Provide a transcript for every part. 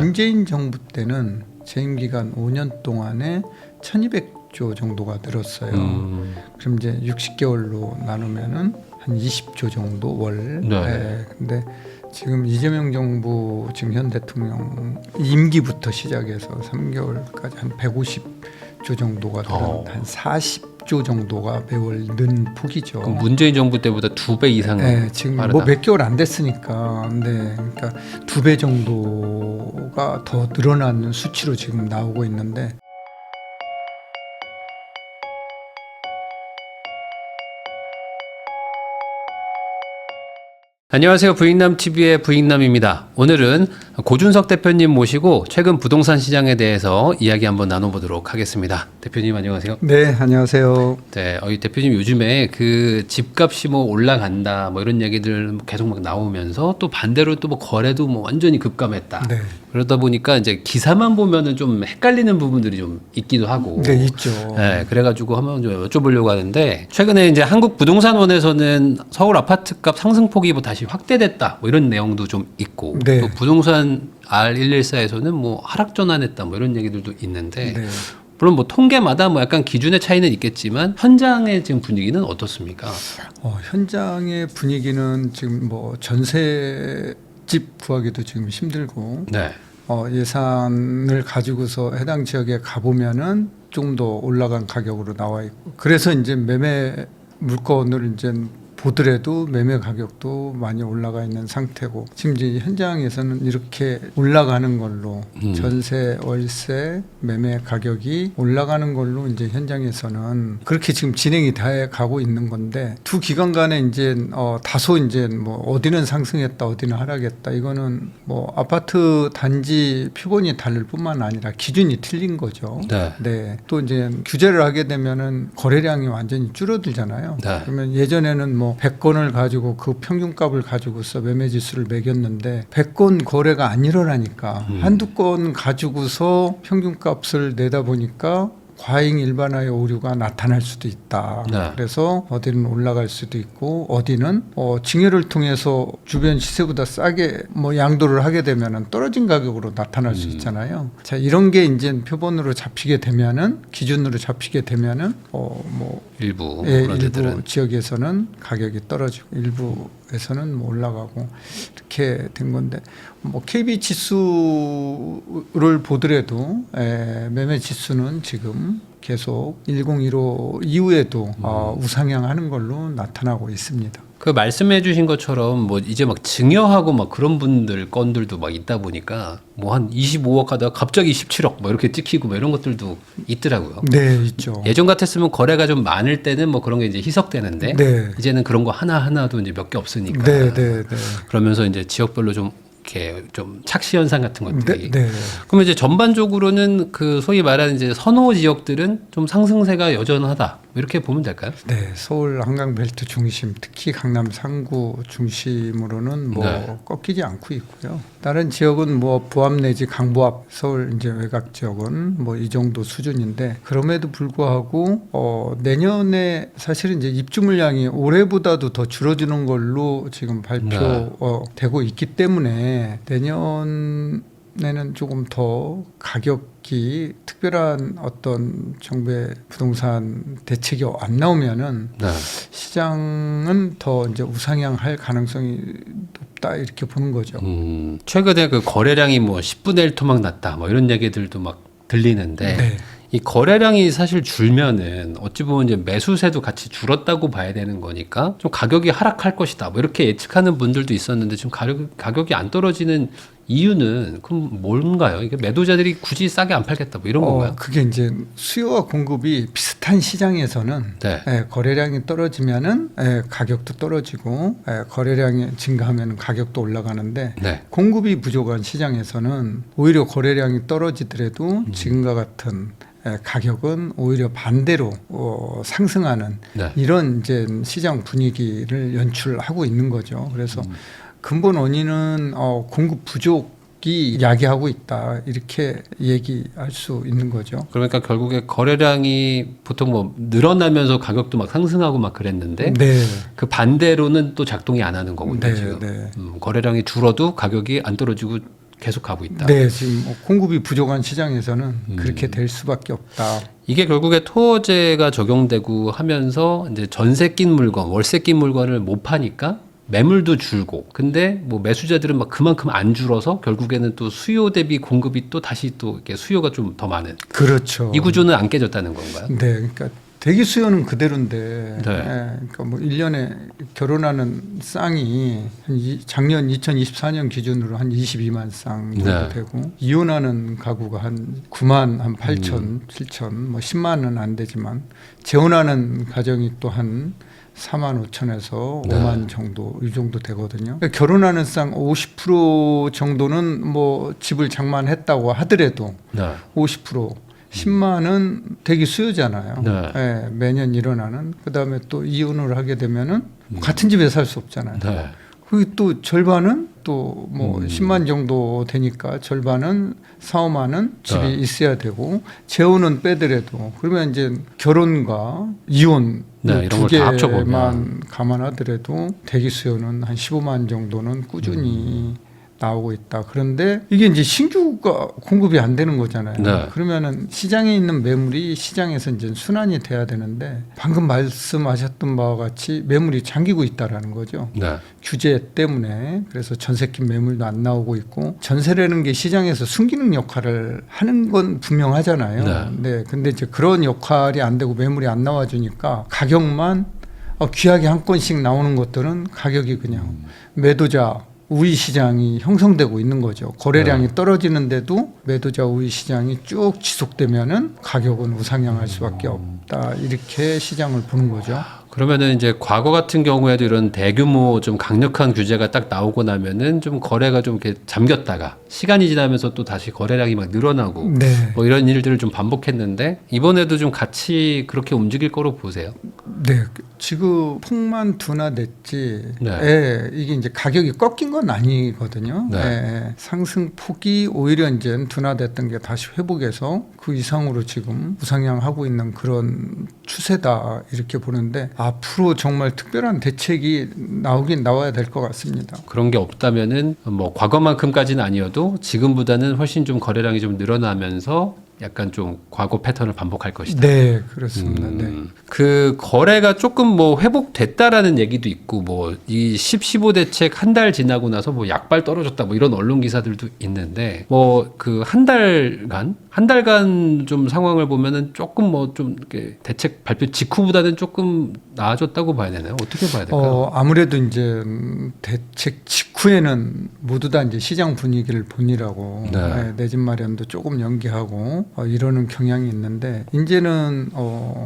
문재인 정부 때는 재임 기간 5년 동안에 1,200조 정도가 늘었어요. 그럼 이제 60개월로 나누면은 한 20조 정도 월. 네. 근데 지금 이재명 정부 지금 현 대통령 임기부터 시작해서 3개월까지 한 150조 정도가 늘은 한 40조 정도가 매월 는 폭이죠. 그럼 문재인 정부 때보다 2배 이상 네, 지금 빠르다. 뭐 몇 개월 안 됐으니까, 네, 그러니까 2배 정도가 더 늘어나는 수치로 지금 나오고 있는데. 안녕하세요. 부익남TV의 부익남입니다. 오늘은 고준석 대표님 모시고 최근 부동산 시장에 대해서 이야기 한번 나눠보도록 하겠습니다. 대표님 안녕하세요. 네, 안녕하세요. 네, 이 대표님 요즘에 그 집값이 뭐 올라간다 뭐 이런 얘기들 계속 막 나오면서 또 반대로 또 뭐 거래도 뭐 완전히 급감했다. 네. 그러다 보니까 이제 기사만 보면은 좀 헷갈리는 부분들이 좀 있기도 하고. 네, 있죠. 네, 그래가지고 한번 좀 여쭤보려고 하는데 최근에 이제 한국부동산원에서는 서울 아파트값 상승폭이 뭐 다시 확대됐다 뭐 이런 내용도 좀 있고 네. 또 부동산 R114에서는 뭐 하락 전환했다 뭐 이런 얘기들도 있는데 네. 물론 뭐 통계마다 뭐 약간 기준의 차이는 있겠지만 현장의 지금 분위기는 어떻습니까? 현장의 분위기는 지금 뭐 전세집 구하기도 지금 힘들고. 네. 예산을 가지고서 해당 지역에 가보면은 좀 더 올라간 가격으로 나와 있고, 그래서 이제 매매 물건을 이제 보더라도 매매 가격도 많이 올라가 있는 상태고, 지금 이제 현장에서는 이렇게 올라가는 걸로 전세, 월세, 매매 가격이 올라가는 걸로 이제 현장에서는 그렇게 지금 진행이 돼 가고 있는 건데, 두 기관 간에 이제 다소 이제 뭐 어디는 상승했다, 어디는 하락했다, 이거는 뭐 아파트 단지 표본이 다를 뿐만 아니라 기준이 틀린 거죠. 네. 네. 또 이제 규제를 하게 되면은 거래량이 완전히 줄어들잖아요. 네. 그러면 예전에는 뭐 100건을 가지고 그 평균값을 가지고서 매매 지수를 매겼는데 100건 거래가 안 일어나니까 한두 건 가지고서 평균값을 내다 보니까 과잉 일반화의 오류가 나타날 수도 있다. 네. 그래서 어디는 올라갈 수도 있고 어디는 증여를 통해서 주변 시세보다 싸게 뭐 양도를 하게 되면은 떨어진 가격으로 나타날 수 있잖아요. 자, 이런 게 이제 표본으로 잡히게 되면은, 기준으로 잡히게 되면은 뭐 일부 예, 그런 일부 데들은 지역에서는 가격이 떨어지고 일부에서는 뭐 올라가고 이렇게 된 건데, 뭐 KB 지수를 보더라도 매매 지수는 지금 계속 1015 이후에도 우상향하는 걸로 나타나고 있습니다. 그 말씀해 주신 것처럼 뭐 이제 막 증여하고 막 그런 분들 건들도 막 있다 보니까 뭐 한 25억 하다가 갑자기 17억 뭐 이렇게 찍히고 뭐 이런 것들도 있더라고요. 네, 있죠. 예전 같았으면 거래가 좀 많을 때는 뭐 그런 게 이제 희석되는데 네. 이제는 그런 거 하나하나도 이제 몇 개 없으니까. 네. 그러면서 이제 지역별로 좀 이렇게 좀 착시 현상 같은 것들이. 네. 그러면 이제 전반적으로는 그 소위 말하는 이제 선호 지역들은 좀 상승세가 여전하다. 이렇게 보면 될까요? 네, 서울 한강벨트 중심, 특히 강남 상구 중심으로는 뭐 네. 꺾이지 않고 있고요. 다른 지역은 뭐 부합 내지 강부합, 서울 이제 외곽 지역은 뭐 이 정도 수준인데, 그럼에도 불구하고 내년에 사실은 이제 입주 물량이 올해보다도 더 줄어드는 걸로 지금 발표되고 있기 때문에 내년에는 조금 더 가격이 특별한 어떤 정부의 부동산 대책이 안 나오면은 네. 시장은 더 이제 우상향할 가능성이 높다, 이렇게 보는 거죠. 최근에 그 거래량이 뭐 10분의 1 토막 났다. 뭐 이런 얘기들도 막 들리는데 네. 이 거래량이 사실 줄면은 어찌 보면 이제 매수세도 같이 줄었다고 봐야 되는 거니까 좀 가격이 하락할 것이다. 뭐 이렇게 예측하는 분들도 있었는데 지금 가격이 안 떨어지는 이유는 그럼 뭔가요? 이게 매도자들이 굳이 싸게 안 팔겠다 뭐 이런 건가요? 그게 이제 수요와 공급이 비슷한 시장에서는 네. 거래량이 떨어지면은 가격도 떨어지고 거래량이 증가하면 가격도 올라가는데, 네. 공급이 부족한 시장에서는 오히려 거래량이 떨어지더라도 지금과 같은 가격은 오히려 반대로 상승하는 네. 이런 이제 시장 분위기를 연출하고 있는 거죠. 그래서 근본 원인은 공급 부족이 야기하고 있다, 이렇게 얘기할 수 있는 거죠. 그러니까 결국에 거래량이 보통 뭐 늘어나면서 가격도 막 상승하고 막 그랬는데 네. 그 반대로는 또 작동이 안 하는 거군요. 네, 지금 네. 거래량이 줄어도 가격이 안 떨어지고 계속 가고 있다. 네, 지금 뭐 공급이 부족한 시장에서는 그렇게 될 수밖에 없다. 이게 결국에 토어제가 적용되고 하면서 이제 전세 낀 물건, 월세 낀 물건을 못 파니까 매물도 줄고, 근데 뭐 매수자들은 막 그만큼 안 줄어서 결국에는 또 수요 대비 공급이 또 다시 또 이렇게 수요가 좀 더 많은. 그렇죠. 이 구조는 안 깨졌다는 건가요? 네, 그러니까 대기 수요는 그대로인데, 네. 그러니까 뭐 1년에 결혼하는 쌍이 작년 2024년 기준으로 한 22만 쌍 정도 네. 되고, 이혼하는 가구가 한 9만, 한 8천, 7천, 뭐 10만은 안 되지만, 재혼하는 가정이 또 한 4만 5천에서 네. 5만 정도 이 정도 되거든요. 그러니까 결혼하는 쌍 50% 정도는 뭐 집을 장만했다고 하더라도 네. 50% 10만은 대기 수요잖아요. 네. 예, 매년 일어나는. 그다음에 또 이혼을 하게 되면은 같은 집에 살 수 없잖아요. 네. 그리고 또 절반은 또 뭐 10만 정도 되니까 절반은 4, 5만은 집이 네. 있어야 되고, 재혼은 빼더라도 그러면 이제 결혼과 이혼 네, 이런 두 걸다 합쳐보면. 개만 감안하더라도 대기 수요는 한 15만 정도는 꾸준히 나오고 있다. 그런데 이게 이제 신규가 공급이 안 되는 거잖아요. 네. 그러면은 시장에 있는 매물이 시장에서 이제 순환이 돼야 되는데, 방금 말씀하셨던 바와 같이 매물이 잠기고 있다라는 거죠. 네. 규제 때문에. 그래서 전세 낀 매물도 안 나오고 있고, 전세라는 게 시장에서 순기능 역할을 하는 건 분명하잖아요. 네. 네. 근데 이제 그런 역할이 안 되고 매물이 안 나와주니까 가격만 귀하게 한 건씩 나오는 것들은 가격이 그냥 매도자 우위 시장이 형성되고 있는 거죠. 거래량이 떨어지는데도 매도자 우위 시장이 쭉 지속되면은 가격은 우상향할 수밖에 없다. 이렇게 시장을 보는 거죠. 그러면은 이제 과거 같은 경우에도 이런 대규모 좀 강력한 규제가 딱 나오고 나면은 좀 거래가 좀 이렇게 잠겼다가 시간이 지나면서 또 다시 거래량이 막 늘어나고 네. 뭐 이런 일들을 좀 반복했는데, 이번에도 좀 같이 그렇게 움직일 거로 보세요. 네, 지금 폭만 둔화됐지. 네. 예, 이게 이제 가격이 꺾인 건 아니거든요. 네. 예, 상승 폭이 오히려 이제 둔화됐던 게 다시 회복해서 그 이상으로 지금 우상향하고 있는 그런 추세다 이렇게 보는데, 앞으로 정말 특별한 대책이 나오긴 나와야 될 것 같습니다. 그런 게 없다면은 뭐 과거만큼까지는 아니어도 지금보다는 훨씬 좀 거래량이 좀 늘어나면서 약간 좀 과거 패턴을 반복할 것이다. 네, 그렇습니다. 네. 그 거래가 조금 뭐 회복됐다라는 얘기도 있고, 뭐 이 15 대책 한 달 지나고 나서 뭐 약발 떨어졌다 뭐 이런 언론 기사들도 있는데, 뭐 그 한 달간 좀 상황을 보면은 조금 뭐 좀 대책 발표 직후보다는 조금 나아졌다고 봐야 되나요? 어떻게 봐야 될까요? 아무래도 이제 대책 직후에는 모두 다 이제 시장 분위기를 보느라고 네. 내 집 마련도 조금 연기하고 이러는 경향이 있는데, 이제는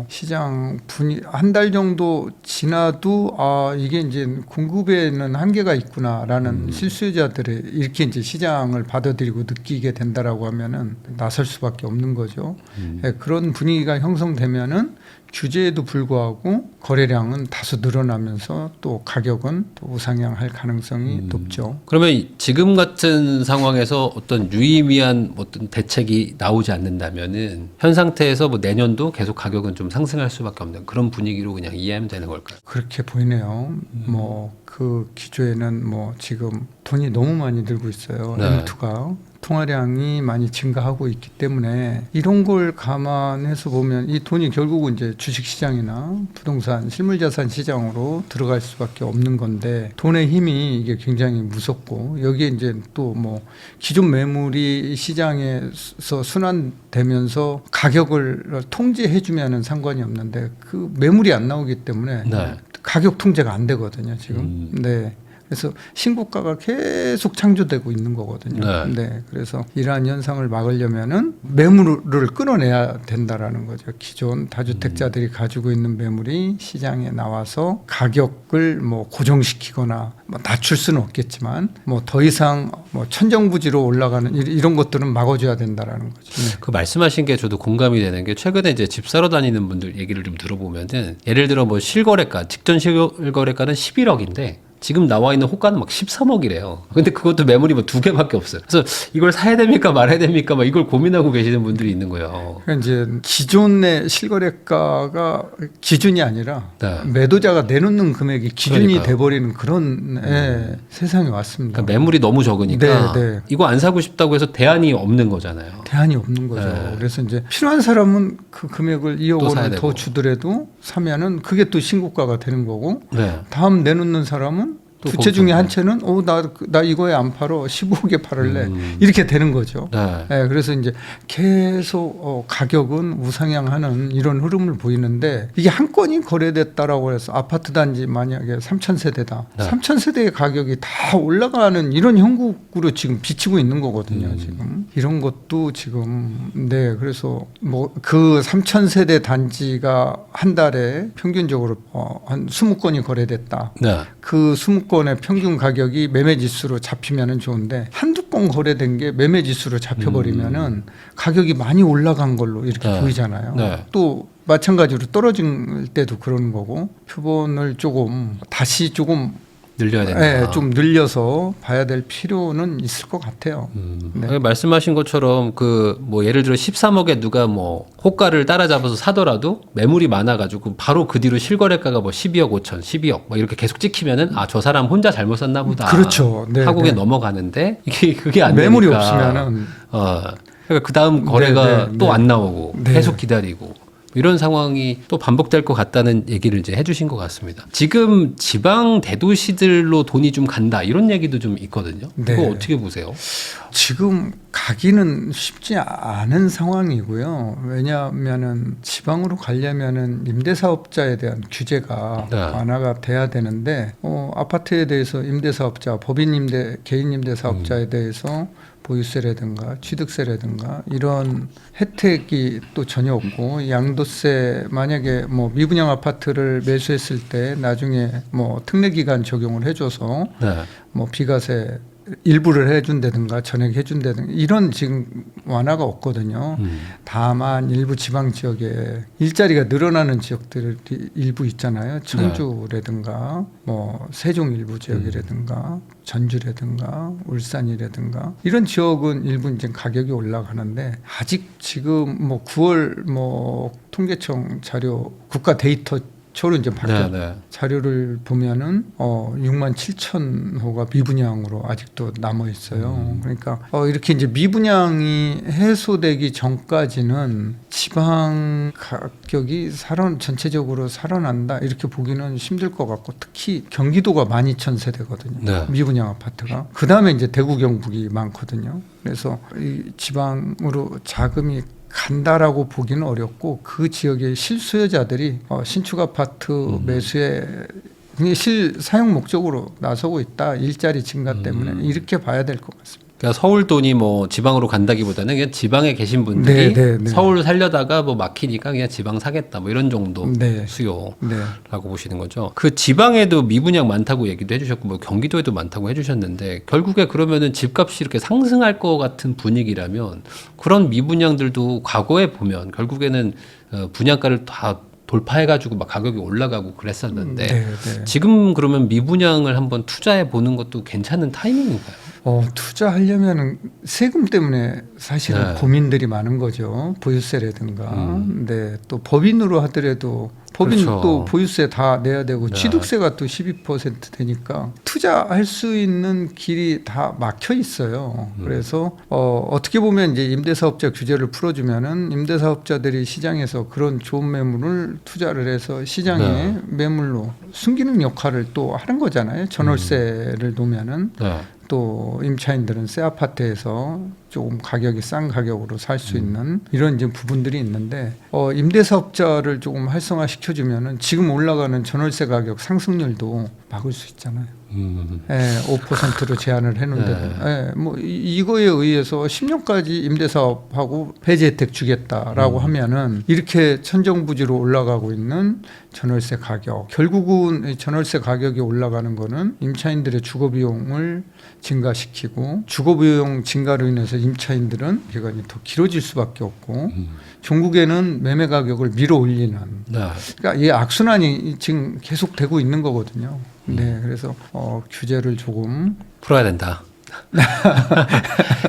시장 분위 한 달 정도 지나도 이게 이제 공급에는 한계가 있구나라는 실수요자들이 이렇게 이제 시장을 받아들이고 느끼게 된다라고 하면은 나설 수밖에 없는 거죠. 예, 그런 분위기가 형성되면은 규제에도 불구하고 거래량은 다소 늘어나면서 또 가격은 또 우상향할 가능성이 높죠. 그러면 지금 같은 상황에서 어떤 유의미한 어떤 대책이 나오지 않는다면은 현 상태에서 뭐 내년도 계속 가격은 좀 상승할 수밖에 없는 그런 분위기로 그냥 이해하면 되는 걸까요? 그렇게 보이네요. 뭐 그 기조에는 뭐 지금 돈이 너무 많이 들고 있어요. 네. M2가 통화량이 많이 증가하고 있기 때문에 이런 걸 감안해서 보면 이 돈이 결국은 이제 주식시장이나 부동산, 실물자산 시장으로 들어갈 수밖에 없는 건데, 돈의 힘이 이게 굉장히 무섭고, 여기에 이제 또 뭐 기존 매물이 시장에서 순환되면서 가격을 통제해주면은 상관이 없는데, 그 매물이 안 나오기 때문에 네. 가격 통제가 안 되거든요, 지금. 네. 그래서 신고가가 계속 창조되고 있는 거거든요. 네. 그래서 이러한 현상을 막으려면은 매물을 끌어내야 된다라는 거죠. 기존 다주택자들이 가지고 있는 매물이 시장에 나와서 가격을 뭐 고정시키거나 뭐 낮출 수는 없겠지만 뭐 더 이상 뭐 천정부지로 올라가는 이런 것들은 막아줘야 된다라는 거죠. 네. 그 말씀하신 게 저도 공감이 되는 게, 최근에 이제 집 사러 다니는 분들 얘기를 좀 들어보면은, 예를 들어 뭐 실거래가, 직전 실거래가는 11억인데 지금 나와 있는 호가는 막 13억이래요. 근데 그것도 매물이 뭐 2개밖에 없어요. 그래서 이걸 사야 됩니까 말아야 됩니까 막 이걸 고민하고 계시는 분들이 있는 거예요. 그러니까 이제 기존의 실거래가가 기준이 아니라 네. 매도자가 내놓는 금액이 기준이 그러니까요. 돼버리는 그런 세상이 왔습니다. 그러니까 매물이 너무 적으니까 네, 네. 이거 안 사고 싶다고 해서 대안이 없는 거잖아요. 대안이 없는 거죠. 네. 그래서 이제 필요한 사람은 그 금액을 2억 또 사야 원을 더 되고. 주더라도 사면은 그게 또 신고가가 되는 거고 네. 다음 내놓는 사람은 또 두 채 중에 거기서. 한 채는 나 이거에 안 팔어 15억에 팔을래 이렇게 되는 거죠. 네. 네, 그래서 이제 계속 가격은 우상향하는 이런 흐름을 보이는데 이게 한 건이 거래됐다라고 해서 아파트 단지 만약에 3,000세대다. 네. 3,000세대의 가격이 다 올라가는 이런 형국으로 지금 비치고 있는 거거든요. 지금 이런 것도 지금 네 그래서 뭐 그 3,000세대 단지가 한 달에 평균적으로 한 20건이 거래됐다. 네. 그 20건의 평균 가격이 매매 지수로 잡히면은 좋은데 한두 건 거래된 게 매매 지수로 잡혀버리면은 가격이 많이 올라간 걸로 이렇게 네. 보이잖아요. 네. 또 마찬가지로 떨어질 때도 그러는 거고 표본을 조금 다시 조금 늘려야 된다. 좀 늘려서 봐야 될 필요는 있을 것 같아요. 네. 말씀하신 것처럼 그 뭐 예를 들어 13억에 누가 뭐 호가를 따라잡아서 사더라도 매물이 많아가지고 바로 그 뒤로 실거래가가 뭐 12억 5천, 12억 뭐 이렇게 계속 찍히면은 아 저 사람 혼자 잘못 샀나 보다. 그렇죠. 네, 하고 네. 그냥 넘어가는데 이게 그게 안 매물이 되니까. 없으면은 그러니까 그 다음 거래가 네, 네, 또 네. 안 나오고 네. 계속 기다리고. 이런 상황이 또 반복될 것 같다는 얘기를 이제 해주신 것 같습니다. 지금 지방 대도시들로 돈이 좀 간다 이런 얘기도 좀 있거든요. 네. 이거 어떻게 보세요? 지금 가기는 쉽지 않은 상황이고요. 왜냐하면은 지방으로 가려면은 임대사업자에 대한 규제가 네. 완화가 돼야 되는데 아파트에 대해서 임대사업자, 법인 임대, 개인 임대사업자에 대해서 보유세라든가 취득세라든가 이런 혜택이 또 전혀 없고 양도세 만약에 뭐 미분양 아파트를 매수했을 때 나중에 뭐 특례 기간 적용을 해줘서 네. 뭐 비과세 일부를 해준다든가 전액 해준다든가 이런 지금 완화가 없거든요. 다만 일부 지방 지역에 일자리가 늘어나는 지역들이 일부 있잖아요. 청주라든가 뭐 세종 일부 지역이라든가 전주라든가 울산이라든가 이런 지역은 일부 이제 가격이 올라가는데 아직 지금 뭐 9월 뭐 통계청 자료 국가 데이터 초로 이제 바뀌었 네, 네. 자료를 보면은 6만 7천 호가 미분양으로 아직도 남아 있어요. 그러니까 이렇게 이제 미분양이 해소되기 전까지는 지방 가격이 전체적으로 살아난다 이렇게 보기는 힘들 것 같고 특히 경기도가 12,000세대거든요. 네. 미분양 아파트가 그 다음에 이제 대구 경북이 많거든요. 그래서 이 지방으로 자금이 간다라고 보기는 어렵고 그 지역의 실수요자들이 신축 아파트 매수에 실사용 목적으로 나서고 있다. 일자리 증가 때문에 이렇게 봐야 될 것 같습니다. 그러니까 서울 돈이 뭐 지방으로 간다기보다는 그냥 지방에 계신 분들이 네, 네, 네. 서울 살려다가 뭐 막히니까 그냥 지방 사겠다 뭐 이런 정도 네. 수요라고 네. 보시는 거죠. 그 지방에도 미분양 많다고 얘기도 해주셨고 뭐 경기도에도 많다고 해주셨는데 결국에 그러면은 집값이 이렇게 상승할 것 같은 분위기라면 그런 미분양들도 과거에 보면 결국에는 분양가를 다 돌파해가지고 막 가격이 올라가고 그랬었는데 네, 네. 지금 그러면 미분양을 한번 투자해 보는 것도 괜찮은 타이밍인가요? 투자하려면 세금 때문에 사실은 네. 고민들이 많은 거죠. 보유세라든가. 네, 또 법인으로 하더라도 법인 그렇죠. 또 보유세 다 내야 되고 네. 취득세가 또 12% 되니까 투자할 수 있는 길이 다 막혀 있어요. 그래서 어떻게 보면 이제 임대사업자 규제를 풀어주면은 임대사업자들이 시장에서 그런 좋은 매물을 투자를 해서 시장에 네. 매물로 숨기는 역할을 또 하는 거잖아요. 전월세를 놓으면은. 네. 또 임차인들은 새 아파트에서 조금 가격이 싼 가격으로 살 수 있는 이런 이제 부분들이 있는데 임대사업자를 조금 활성화 시켜주면은 지금 올라가는 전월세 가격 상승률도 막을 수 있잖아요. 5%로 제한을 해놓는데, 뭐 이거에 의해서 10년까지 임대사업하고 배제 혜택 주겠다라고 하면은 이렇게 천정부지로 올라가고 있는 전월세 가격, 결국은 이 전월세 가격이 올라가는 거는 임차인들의 주거 비용을 증가시키고 주거 비용 증가로 인해서 임차인들은 기간이 더 길어질 수밖에 없고 종국에는 매매 가격을 밀어 올리는. 네. 그러니까 이 악순환이 지금 계속되고 있는 거거든요. 네, 그래서 규제를 조금 풀어야 된다.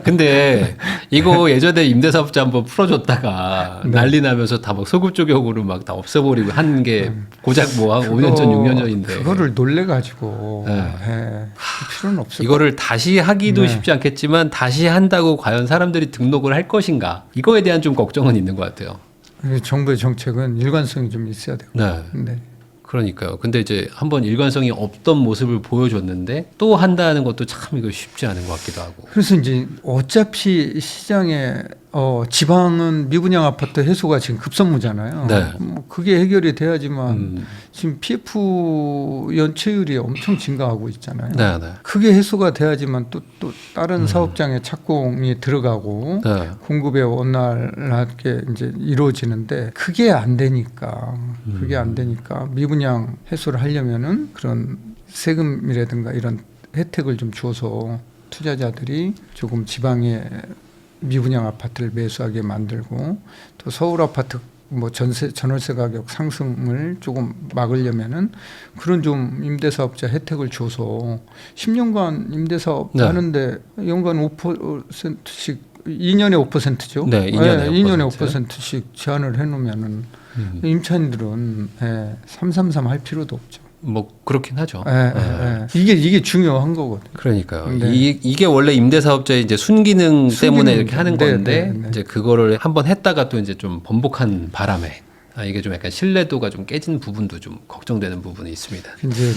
근데 이거 예전에 임대사업자 한번 풀어줬다가 네. 난리 나면서 다 막 소급 적용으로 막 다 없애버리고 한 게 고작 뭐 한 5년 전, 6년 전인데. 그거를 놀래가지고 네. 할 필요는 없을 이거를 다시 하기도 네. 쉽지 않겠지만 다시 한다고 과연 사람들이 등록을 할 것인가? 이거에 대한 좀 걱정은 있는 것 같아요. 정부의 정책은 일관성이 좀 있어야 되고. 네. 네. 그러니까요. 근데 이제 한번 일관성이 없던 모습을 보여줬는데 또 한다는 것도 참 이거 쉽지 않은 것 같기도 하고. 그래서 이제 어차피 시장에 지방은 미분양 아파트 해소가 지금 급선무잖아요. 네. 뭐 그게 해결이 돼야지만 지금 PF 연체율이 엄청 증가하고 있잖아요. 네, 네. 그게 해소가 돼야지만 또 다른 사업장에 착공이 들어가고 네. 공급이 원활하게 이제 이루어지는데 그게 안 되니까 미분양 해소를 하려면은 그런 세금이라든가 이런 혜택을 좀 줘서 투자자들이 조금 지방에 미분양 아파트를 매수하게 만들고 또 서울 아파트 뭐 전월세 가격 상승을 조금 막으려면은 그런 좀 임대사업자 혜택을 줘서 10년간 임대사업 네. 하는데 연간 5%씩 2년에 5%죠. 네, 2년에 2년에 5%. 5%씩 제한을 해놓으면은 임차인들은 333 할 필요도 없죠. 뭐 그렇긴 하죠. 이게 중요한 거거든요. 그러니까요. 네. 이게 원래 임대사업자의 이제 순기능 때문에 이렇게 하는 네, 건데 네. 이제 그거를 한번 했다가 또 이제 좀 번복한 바람에 이게 좀 약간 신뢰도가 좀 깨진 부분도 좀 걱정되는 부분이 있습니다. 이제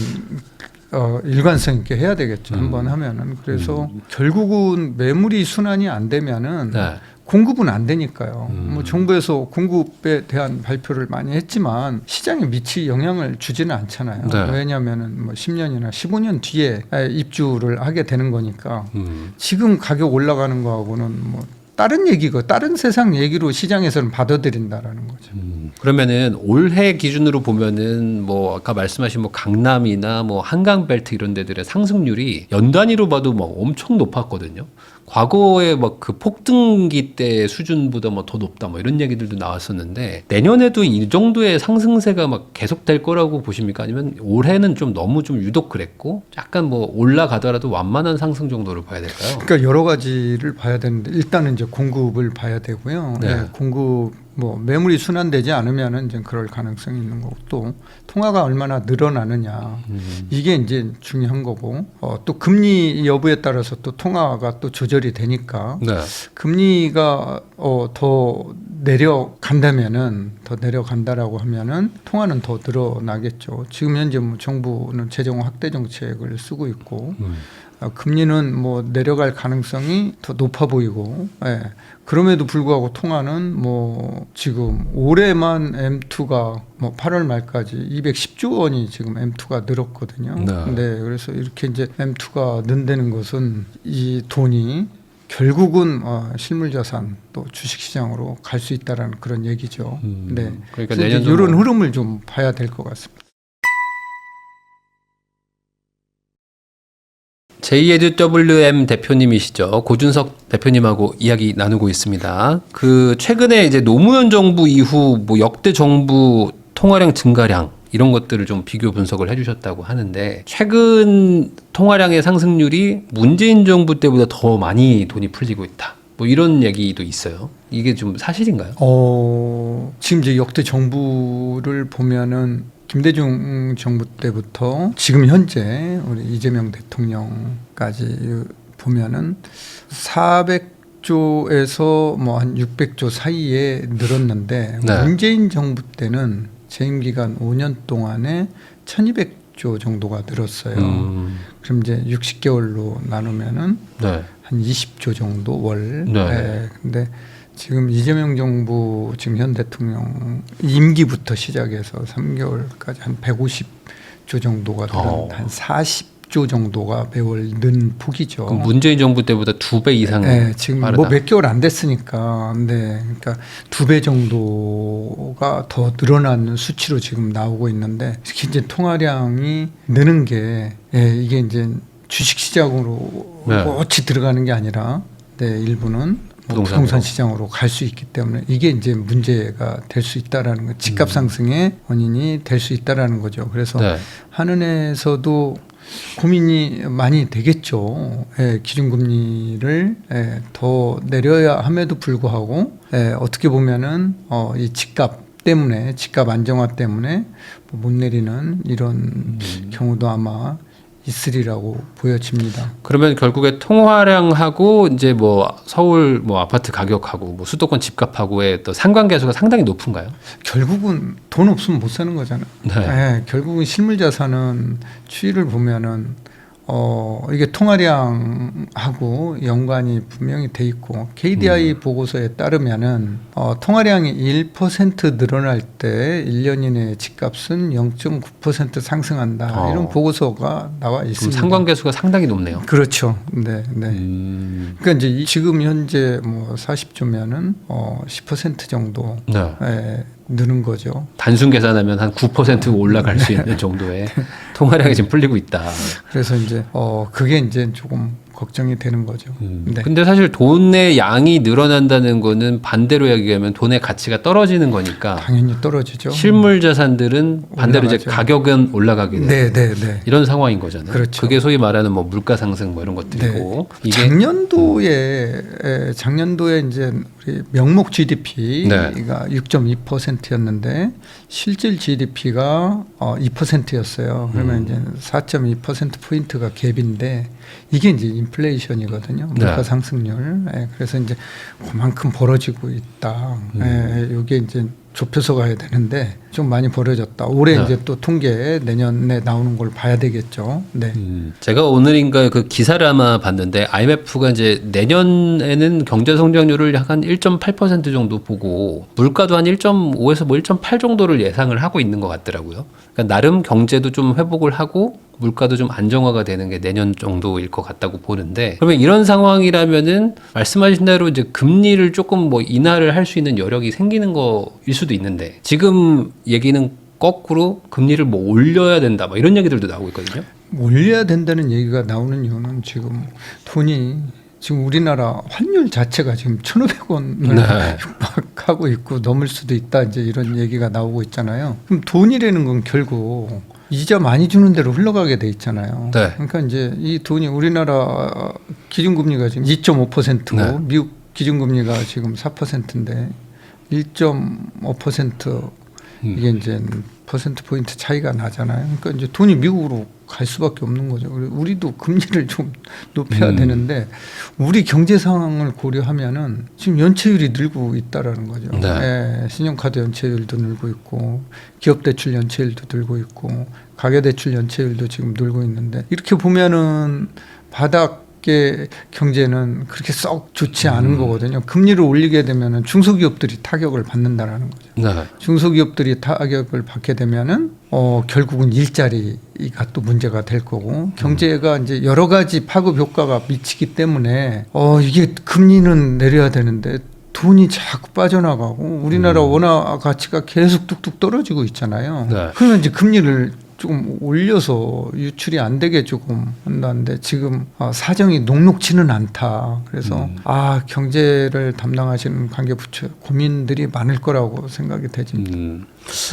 일관성 있게 해야 되겠죠. 한번 하면은 그래서 결국은 매물이 순환이 안 되면은 네. 공급은 안 되니까요. 뭐 정부에서 공급에 대한 발표를 많이 했지만 시장에 미치 영향을 주지는 않잖아요. 네. 왜냐하면은 뭐 10년이나 15년 뒤에 입주를 하게 되는 거니까 음. 지금 가격 올라가는 거하고는 뭐 다른 얘기고 다른 세상 얘기로 시장에서는 받아들인다라는 거죠. 그러면은 올해 기준으로 보면은 뭐 아까 말씀하신 뭐 강남이나 뭐 한강벨트 이런 데들의 상승률이 연 단위로 봐도 막 엄청 높았거든요. 과거에 막 그 폭등기 때 수준보다 뭐 더 높다 뭐 이런 얘기들도 나왔었는데 내년에도 이 정도의 상승세가 막 계속될 거라고 보십니까? 아니면 올해는 좀 너무 좀 유독 그랬고 약간 뭐 올라가더라도 완만한 상승 정도로 봐야 될까요? 그러니까 여러 가지를 봐야 되는데 일단은 이제 공급을 봐야 되고요. 네. 네, 공급 뭐 매물이 순환되지 않으면은 이제 그럴 가능성이 있는 거고 또 통화가 얼마나 늘어나느냐 이게 이제 중요한 거고 또 금리 여부에 따라서 또 통화가 또 조절이 되니까 네. 금리가 더 내려간다라고 하면은 통화는 더 늘어나겠죠. 지금 현재 뭐 정부는 재정 확대 정책을 쓰고 있고 금리는 뭐 내려갈 가능성이 더 높아 보이고, 그럼에도 불구하고 통화는 뭐 지금 올해만 M2가 뭐 8월 말까지 210조 원이 지금 M2가 늘었거든요. 네. 그래서 이렇게 이제 M2가 는다는 것은 이 돈이 결국은 실물자산 또 주식시장으로 갈 수 있다라는 그런 얘기죠. 네. 그러니까 그래서 내년도 이런 뭐 흐름을 좀 봐야 될 것 같습니다. JWM 대표님이시죠. 고준석 대표님하고 이야기 나누고 있습니다. 그 최근에 이제 노무현 정부 이후 뭐 역대 정부 통화량 증가량 이런 것들을 좀 비교 분석을 해주셨다고 하는데 최근 통화량의 상승률이 문재인 정부 때보다 더 많이 돈이 풀리고 있다. 뭐 이런 얘기도 있어요. 이게 좀 사실인가요? 지금 이제 역대 정부를 보면은 김대중 정부 때부터 지금 현재 우리 이재명 대통령까지 보면은 400조에서 뭐 한 600조 사이에 늘었는데 네. 문재인 정부 때는 재임 기간 5년 동안에 1200조 정도가 늘었어요. 그럼 이제 60개월로 나누면은 네. 한 20조 정도 월. 네. 근데 지금 이재명 정부 지금 현 대통령 임기부터 시작해서 3개월까지 한 150조 정도가 늘은 한 40조 정도가 매월 는 폭이죠. 그럼 문재인 정부 때보다 2배 이상 지금 빠르다. 뭐 몇 개월 안 됐으니까, 그러니까 2배 정도가 더 늘어나는 수치로 지금 나오고 있는데 특히 이제 통화량이 느는 게 이게 이제 주식시장으로 네. 어찌 들어가는 게 아니라 일부는 부동산 시장으로 갈 수 있기 때문에 이게 이제 문제가 될 수 있다라는 거, 집값 상승의 원인이 될 수 있다라는 거죠. 그래서 네. 한은에서도 고민이 많이 되겠죠. 예, 기준금리를 더 내려야 함에도 불구하고 어떻게 보면은 이 집값 때문에, 집값 안정화 때문에 못 내리는 이런 경우도 아마 있으리라고 보여집니다. 그러면 결국에 통화량하고 이제 뭐 서울 뭐 아파트 가격하고 뭐 수도권 집값하고의 또 상관계수가 상당히 높은가요? 결국은 돈 없으면 못 사는 거잖아요. 네. 결국은 실물 자산은 추이를 보면은 이게 통화량하고 연관이 분명히 돼 있고 KDI 보고서에 따르면은 통화량이 1% 늘어날 때 1년 이내에 집값은 0.9% 상승한다. 이런 보고서가 나와 있습니다. 상관계수가 상당히 높네요. 그렇죠. 네, 네. 그러니까 이제 지금 현재 뭐 40조면은 10% 정도 네. 느는 거죠. 단순 계산하면 한 9% 올라갈 수 있는 정도의 통화량이 지금 풀리고 있다. 그래서 이제 그게 이제 조금 걱정이 되는 거죠. 네. 근데 사실 돈의 양이 늘어난다는 거는 반대로 이야기하면 돈의 가치가 떨어지는 거니까 당연히 떨어지죠. 실물 자산들은 반대로 이제 올라가죠. 가격은 올라가게 되는 네, 네, 네. 이런 상황인 거잖아요. 그렇죠. 그게 소위 말하는 뭐 물가 상승 뭐 이런 것들이고 네. 작년도에 이제 우리 명목 GDP가 6.2%였는데 실질 GDP가 2%였어요. 그러면 이제 4.2% 포인트가 갭인데 이게 이제 인플레이션이거든요. 물가 상승률. 그래서 이제 그만큼 벌어지고 있다. 이게 이제 좁혀서 가야 되는데 좀 많이 벌어졌다. 올해 이제 또 통계 내년에 나오는 걸 봐야 되겠죠. 네. 제가 오늘인가 그 기사를 아마 봤는데 IMF가 이제 내년에는 경제 성장률을 약 한 1.8% 정도 보고 물가도 한 1.5에서 뭐 1.8 정도를 예상을 하고 있는 것 같더라고요. 그러니까 나름 경제도 좀 회복을 하고 물가도 좀 안정화가 되는 게 내년 정도일 것 같다고 보는데 그러면 이런 상황이라면은 말씀하신 대로 이제 금리를 조금 뭐 인하를 할 수 있는 여력이 생기는 거일 수도 있는데 지금 얘기는 거꾸로 금리를 뭐 올려야 된다 뭐 이런 얘기들도 나오고 있거든요. 올려야 된다는 얘기가 나오는 이유는 지금 돈이 지금 우리나라 환율 자체가 지금 1,500원을 육박하고 있고 넘을 수도 있다 이제 이런 얘기가 나오고 있잖아요. 그럼 돈이라는 건 결국 이자 많이 주는 대로 흘러가게 돼 있잖아요. 네. 그러니까 이제 이 돈이 우리나라 기준금리가 지금 2.5%고 네. 미국 기준금리가 지금 4%인데 1.5% 이게 이제 퍼센트 포인트 차이가 나잖아요. 그러니까 이제 돈이 미국으로 갈 수밖에 없는 거죠. 우리도 금리를 좀 높여야 되는데 우리 경제 상황을 고려하면은 지금 연체율이 늘고 있다라는 거죠. 네. 신용카드 연체율도 늘고 있고 기업 대출 연체율도 늘고 있고 가계 대출 연체율도 지금 늘고 있는데 이렇게 보면은 바닥의 경제는 그렇게 썩 좋지 않은 거거든요. 금리를 올리게 되면은 중소기업들이 타격을 받는다라는 거죠. 네. 중소기업들이 타격을 받게 되면은 결국은 일자리가 또 문제가 될 거고 경제가 이제 여러 가지 파급 효과가 미치기 때문에 이게 금리는 내려야 되는데 돈이 자꾸 빠져나가고 우리나라 원화 가치가 계속 뚝뚝 떨어지고 있잖아요. 네. 그러면 이제 금리를 조금 올려서 유출이 안 되게 조금 한다는데 지금 사정이 녹록치는 않다. 그래서 경제를 담당하시는 관계부처 고민들이 많을 거라고 생각이 되집니다.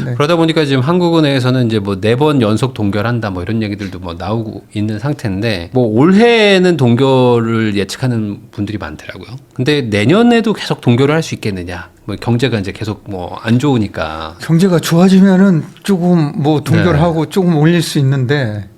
네. 그러다 보니까 지금 한국은행에서는 이제 뭐 4번 연속 동결한다 뭐 이런 얘기들도 뭐 나오고 있는 상태인데 뭐 올해는 동결을 예측하는 분들이 많더라고요. 근데 내년에도 계속 동결을 할 수 있겠느냐? 뭐 경제가 이제 계속 뭐 안 좋으니까 경제가 좋아지면은 조금 뭐 동결하고 조금 올릴 수 있는데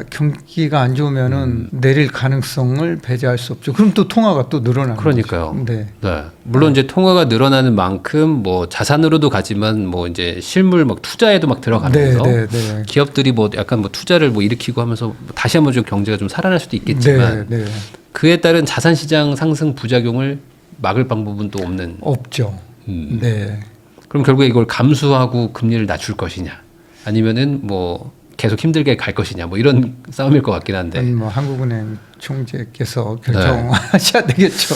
경기가 안 좋으면은 내릴 가능성을 배제할 수 없죠. 그럼 또 통화가 또 늘어나는 그러니까요. 거죠. 네. 네. 물론 이제 통화가 늘어나는 만큼 뭐 자산으로도 가지만 뭐 이제 실물 막 투자에도 막 들어가면서 네. 기업들이 뭐 약간 뭐 투자를 뭐 일으키고 하면서 다시 한번 좀 경제가 좀 살아날 수도 있겠지만 네. 그에 따른 자산 시장 상승 부작용을 막을 방법은 또 없는. 없죠. 네. 그럼 결국에 이걸 감수하고 금리를 낮출 것이냐, 아니면은 뭐 계속 힘들게 갈 것이냐, 뭐 이런 싸움일 것 같긴 한데. 뭐 한국은행 총재께서 결정하셔야 되겠죠.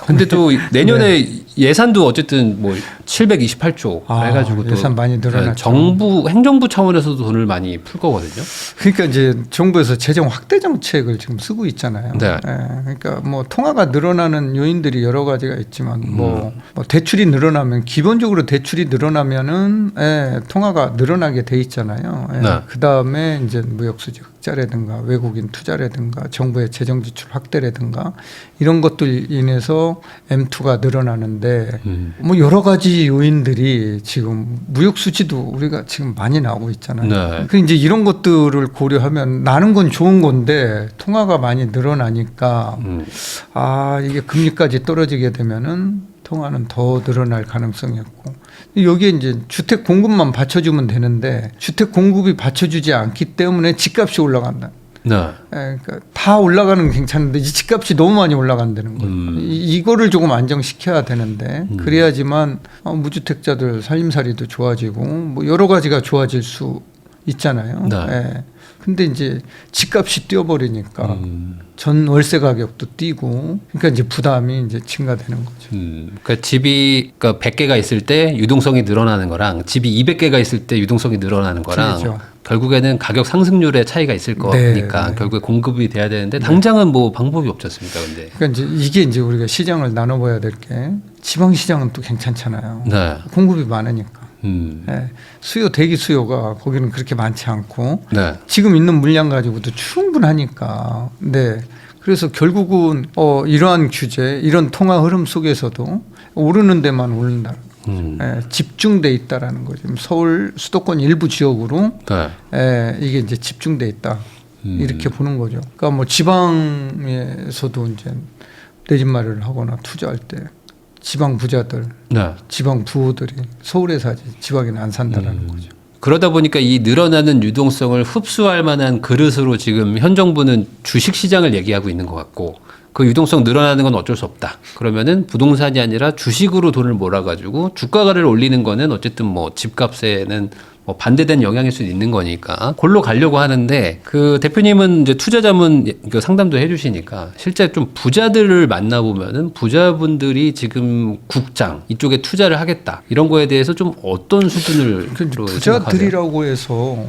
근데 또 내년에 예산도 어쨌든 뭐 728조 해가지고 또 예산 많이 늘어났죠. 정부 행정부 차원에서도 돈을 많이 풀 거거든요. 그러니까 이제 정부에서 재정 확대 정책을 지금 쓰고 있잖아요. 네. 예, 그러니까 뭐 통화가 늘어나는 요인들이 여러 가지가 있지만 뭐 대출이 늘어나면 기본적으로 대출이 늘어나면은 통화가 늘어나게 돼 있잖아요. 네. 그 다음에 이제 무역수지 흑자라든가 외국인 투자라든가 정부의 재정 지출 확대라든가 이런 것들 인해서 M2가 늘어나는데 뭐 여러 가지 요인들이 지금 무역 수지도 우리가 지금 많이 나오고 있잖아요. 네. 그 이제 이런 것들을 고려하면 나는 건 좋은 건데 통화가 많이 늘어나니까 이게 금리까지 떨어지게 되면은 통화는 더 늘어날 가능성이 있고 여기에 이제 주택 공급만 받쳐주면 되는데 주택 공급이 받쳐주지 않기 때문에 집값이 올라간다. 네. 그러니까 다 올라가는 건 괜찮은데 이 집값이 너무 많이 올라간다는 거예요. 이거를 조금 안정시켜야 되는데 그래야지만 무주택자들 살림살이도 좋아지고 뭐 여러 가지가 좋아질 수 있잖아요. 네. 근데 이제 집값이 뛰어버리니까 전 월세 가격도 뛰고 그러니까 이제 부담이 이제 증가되는 거죠. 그러니까 집이 100개가 있을 때 유동성이 늘어나는 거랑 집이 200개가 있을 때 유동성이 늘어나는 거랑 틀리죠. 결국에는 가격 상승률의 차이가 있을 거니까 네. 결국에 공급이 돼야 되는데 당장은 뭐 방법이 없지 않습니까? 근데 그러니까 이제 이게 이제 우리가 시장을 나눠봐야 될 게 지방 시장은 또 괜찮잖아요. 네. 공급이 많으니까. 수요 대기 수요가 거기는 그렇게 많지 않고 네. 지금 있는 물량 가지고도 충분하니까. 네. 그래서 결국은 이러한 규제, 이런 통화 흐름 속에서도 오르는 데만 오른다. 집중돼 있다라는 거죠. 서울 수도권 일부 지역으로 이게 이제 집중돼 있다. 이렇게 보는 거죠. 그러니까 뭐 지방에서도 이제 내 집 마련을 하거나 투자할 때 지방 부자들, 네. 지방 부호들이 서울에 사지 지방에는 안 산다라는 거죠. 그러다 보니까 이 늘어나는 유동성을 흡수할 만한 그릇으로 지금 현 정부는 주식 시장을 얘기하고 있는 것 같고 그 유동성 늘어나는 건 어쩔 수 없다. 그러면은 부동산이 아니라 주식으로 돈을 몰아가지고 주가를 올리는 거는 어쨌든 뭐 집값에는 뭐 반대된 영향일 수 있는 거니까 골로 가려고 하는데 그 대표님은 이제 투자자문 상담도 해주시니까 실제 좀 부자들을 만나보면은 부자분들이 지금 국장 이쪽에 투자를 하겠다 이런 거에 대해서 좀 어떤 수준을 부자들이라고 해서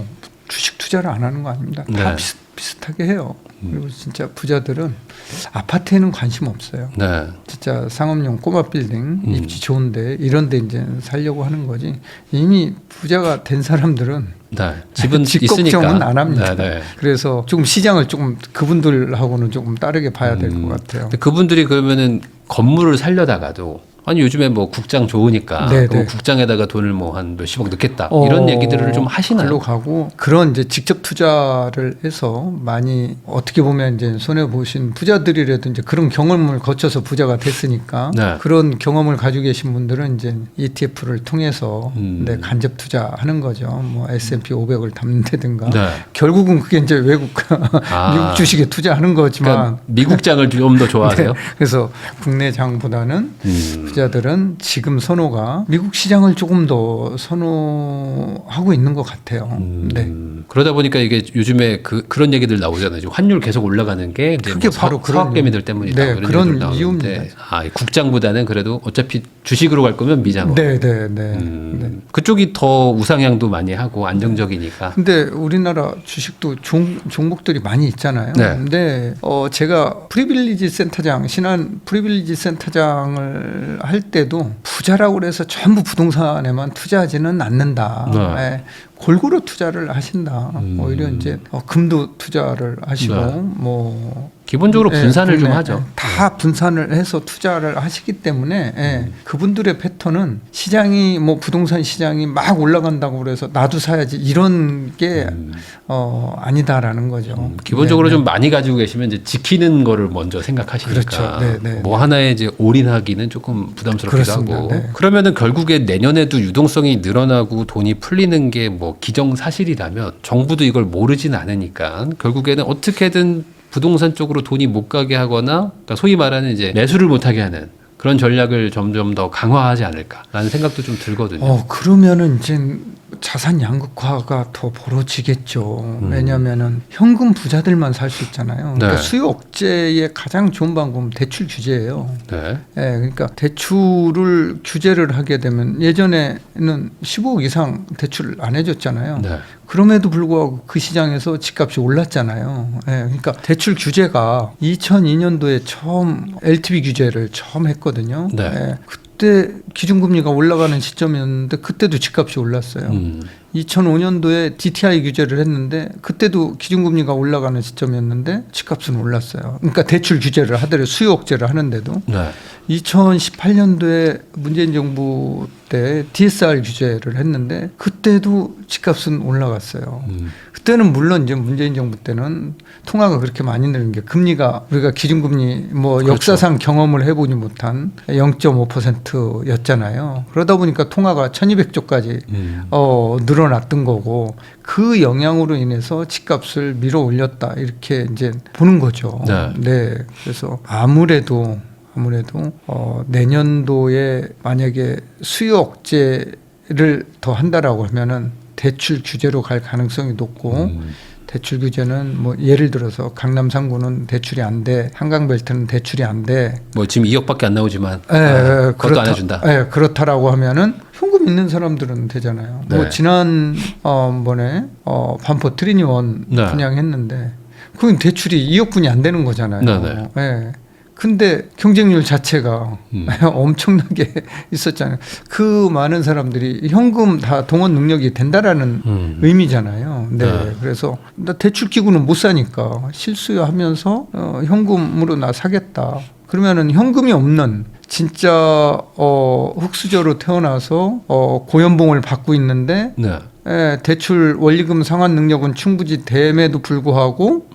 주식 투자를 안 하는 거 아닙니다. 다 네. 비슷하게 해요. 그리고 진짜 부자들은 아파트에는 관심 없어요. 네. 진짜 상업용 꼬마 빌딩 입지 좋은데 이런데 이제 살려고 하는 거지. 이미 부자가 된 사람들은 네. 집은 집 있으니까 걱정은 안 합니다. 네, 네. 그래서 조금 시장을 조금 그분들하고는 조금 다르게 봐야 될 것 같아요. 근데 그분들이 그러면은 건물을 살려다가도 아니 요즘에 뭐 국장 좋으니까 네, 그 네. 국장에다가 돈을 뭐 한 몇십억 넣겠다 이런 얘기들을 좀 하시나요? 글로 가고 그런 이제 직접 투자를 해서 많이 어떻게 보면 이제 손해 보신 부자들이라도 이제 그런 경험을 거쳐서 부자가 됐으니까 네. 그런 경험을 가지고 계신 분들은 이제 ETF를 통해서 네, 간접 투자하는 거죠. 뭐 S&P 500을 담는다든가 네. 결국은 그게 이제 외국 미국 주식에 투자하는 거지만 그러니까 미국장을 좀 더 좋아하세요? 네. 그래서 국내 장보다는 부자들은 지금 선호가 미국 시장을 조금 더 선호하고 있는 것 같아요. 네. 그러다 보니까 이게 요즘에 그런 얘기들 나오잖아요. 지금 환율 계속 올라가는 게 이제 그게 뭐 바로 그런 사업개미들 때문이다. 네, 이런 그런 얘기들 나오는데 이유입니다. 국장보다는 그래도 어차피 주식으로 갈 거면 미장으로. 네, 네, 네. 네. 그쪽이 더 우상향도 많이 하고 안정적이니까. 근데 우리나라 주식도 종목들이 많이 있잖아요. 네. 근데 제가 프리빌리지 센터장 신한 프리빌리지 센터장을 할 때도 부자라고 그래서 전부 부동산에만 투자하지는 않는다. 네. 네. 골고루 투자를 하신다. 오히려 이제 금도 투자를 하시고 네. 뭐 기본적으로 분산을 좀 국내, 하죠. 다 분산을 해서 투자를 하시기 때문에 그분들의 패턴은 시장이 뭐 부동산 시장이 막 올라간다고 그래서 나도 사야지 이런 게 아니다라는 거죠. 기본적으로 네, 좀 많이 가지고 계시면 이제 지키는 거를 먼저 생각하시니까 그렇죠. 네, 네, 뭐 하나에 이제 올인하기는 조금 부담스럽기도 그렇습니다. 하고 네. 그러면은 결국에 내년에도 유동성이 늘어나고 돈이 풀리는 게 뭐 기정사실이라면 정부도 이걸 모르진 않으니까 결국에는 어떻게든 부동산 쪽으로 돈이 못 가게 하거나 그러니까 소위 말하는 이제 매수를 못 하게 하는 그런 전략을 점점 더 강화하지 않을까라는 생각도 좀 들거든요. 그러면은 이제 자산 양극화가 더 벌어지겠죠. 왜냐하면은 현금 부자들만 살 수 있잖아요. 그러니까 네. 수요 억제의 가장 좋은 방법은 대출 규제예요. 네. 그러니까 대출을 규제를 하게 되면 예전에는 15억 이상 대출 안 해줬잖아요. 네. 그럼에도 불구하고 그 시장에서 집값이 올랐잖아요. 그러니까 대출 규제가 2002년도에 처음 LTV 규제를 처음 했거든요. 네. 그때 기준금리가 올라가는 시점이었는데 그때도 집값이 올랐어요. 2005년도에 DTI 규제를 했는데 그때도 기준금리가 올라가는 시점이었는데 집값은 올랐어요. 그러니까 대출 규제를 하더라도 수요 억제를 하는데도 네. 2018년도에 문재인 정부 때 DSR 규제를 했는데 그때도 집값은 올라갔어요. 그때는 물론 이제 문재인 정부 때는 통화가 그렇게 많이 늘은 게 금리가 우리가 기준금리 뭐 그렇죠. 역사상 경험을 해보지 못한 0.5%였잖아요. 그러다 보니까 통화가 1200조까지 늘어났던 거고 그 영향으로 인해서 집값을 밀어 올렸다 이렇게 이제 보는 거죠. 네. 그래서 아무래도 내년도에 만약에 수요 억제를 더 한다라고 하면은 대출 규제로 갈 가능성이 높고 대출 규제는 뭐 예를 들어서 강남 3구는 대출이 안 돼, 한강벨트는 대출이 안 돼. 뭐 지금 2억밖에 안 나오지만 그것도 안 해준다. 그렇다라고 하면은 현금 있는 사람들은 되잖아요. 네. 뭐 지난 번에 반포 트리니원 네. 분양했는데 그건 대출이 2억 분이 안 되는 거잖아요. 네. 근데 경쟁률 자체가 엄청나게 있었잖아요. 그 많은 사람들이 현금 다 동원 능력이 된다라는 의미잖아요. 네. 그래서 나 대출 기구는 못 사니까 실수요하면서 현금으로 나 사겠다. 그러면은 현금이 없는 진짜 흙수저로 태어나서 고연봉을 받고 있는데 대출 원리금 상환 능력은 충분히 됨에도 불구하고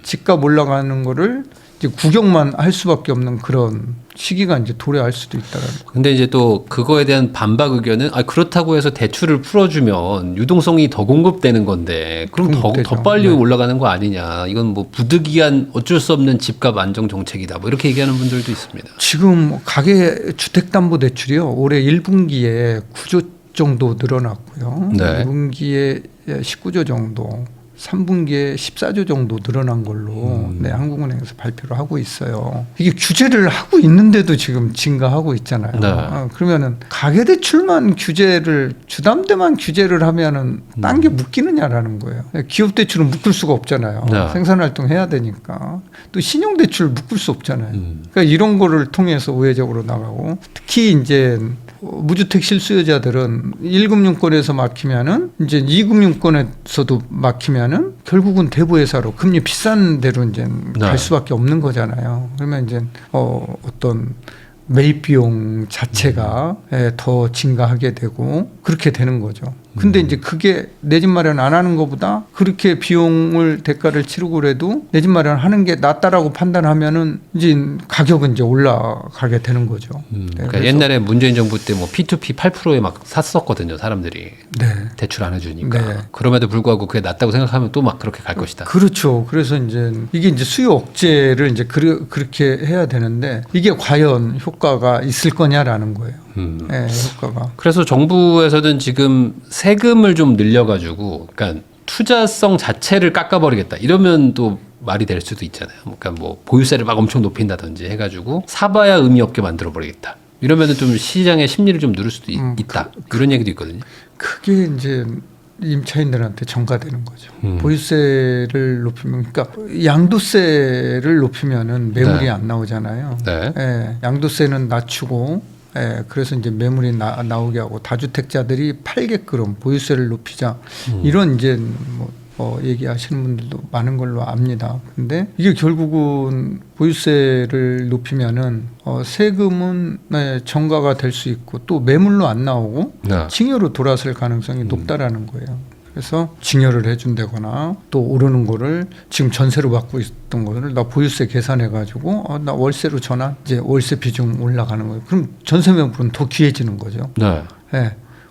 집값 올라가는 거를 이제 구경만 할 수밖에 없는 그런 시기가 이제 도래할 수도 있다라는 거. 근데 이제 또 그거에 대한 반박 의견은 그렇다고 해서 대출을 풀어주면 유동성이 더 공급되는 건데 그럼 더 빨리 올라가는 거 아니냐. 이건 뭐 부득이한 어쩔 수 없는 집값 안정 정책이다. 뭐 이렇게 얘기하는 분들도 있습니다. 지금 가계 주택담보대출이요. 올해 1분기에 9조 정도 늘어났고요. 네. 2분기에 19조 정도. 3분기에 14조 정도 늘어난 걸로 한국은행에서 발표를 하고 있어요. 이게 규제를 하고 있는데도 지금 증가하고 있잖아요. 네. 그러면은 가계대출만 규제를 주담대만 규제를 하면은 딴 게 묶이느냐라는 거예요. 기업대출은 묶을 수가 없잖아요. 네. 생산활동 해야 되니까. 또 신용대출 묶을 수 없잖아요. 그러니까 이런 거를 통해서 우회적으로 나가고 특히 이제 무주택 실수요자들은 1금융권에서 막히면은 이제 2금융권에서도 막히면은 결국은 대부회사로 금리 비싼 데로 이제 갈 수밖에 없는 거잖아요. 그러면 이제 어떤 매입 비용 자체가 더 증가하게 되고 그렇게 되는 거죠. 근데 이제 그게 내 집 마련 안 하는 것보다 그렇게 비용을 대가를 치르고 그래도 내 집 마련 하는 게 낫다라고 판단하면은 이제 가격은 이제 올라가게 되는 거죠. 그러니까 옛날에 문재인 정부 때 뭐 P2P 8%에 막 샀었거든요, 사람들이. 네. 대출 안 해주니까. 네. 그럼에도 불구하고 그게 낫다고 생각하면 또 막 그렇게 갈 것이다. 그렇죠. 그래서 이제 이게 이제 수요 억제를 이제 그렇게 해야 되는데 이게 과연 효과가 있을 거냐라는 거예요. 네, 효과가. 그래서 정부에서는 지금 세금을 좀 늘려가지고, 그러니까 투자성 자체를 깎아버리겠다. 이러면 또 말이 될 수도 있잖아요. 그러니까 뭐 보유세를 막 엄청 높인다든지 해가지고 사봐야 의미 없게 만들어버리겠다. 이러면은 좀 시장의 심리를 좀 누를 수도 있다. 이런 얘기도 있거든요. 그게 이제 임차인들한테 전가되는 거죠. 보유세를 높이면, 그러니까 양도세를 높이면은 매물이 안 나오잖아요. 네. 양도세는 낮추고, 그래서 이제 매물이 나오게 하고 다주택자들이 팔게끔 보유세를 높이자 이런 이제 얘기하시는 분들도 많은 걸로 압니다. 근데 이게 결국은 보유세를 높이면은 세금은 전가가 될 수 있고 또 매물로 안 나오고 징여로 돌아설 가능성이 높다라는 거예요. 그래서 징여를 해준다거나 또 오르는 거를 지금 전세로 받고 있던 거를 나 보유세 계산해 가지고 나 월세로 전환, 이제 월세 비중 올라가는 거예요. 그럼 전세 매물은 더 귀해지는 거죠. 네.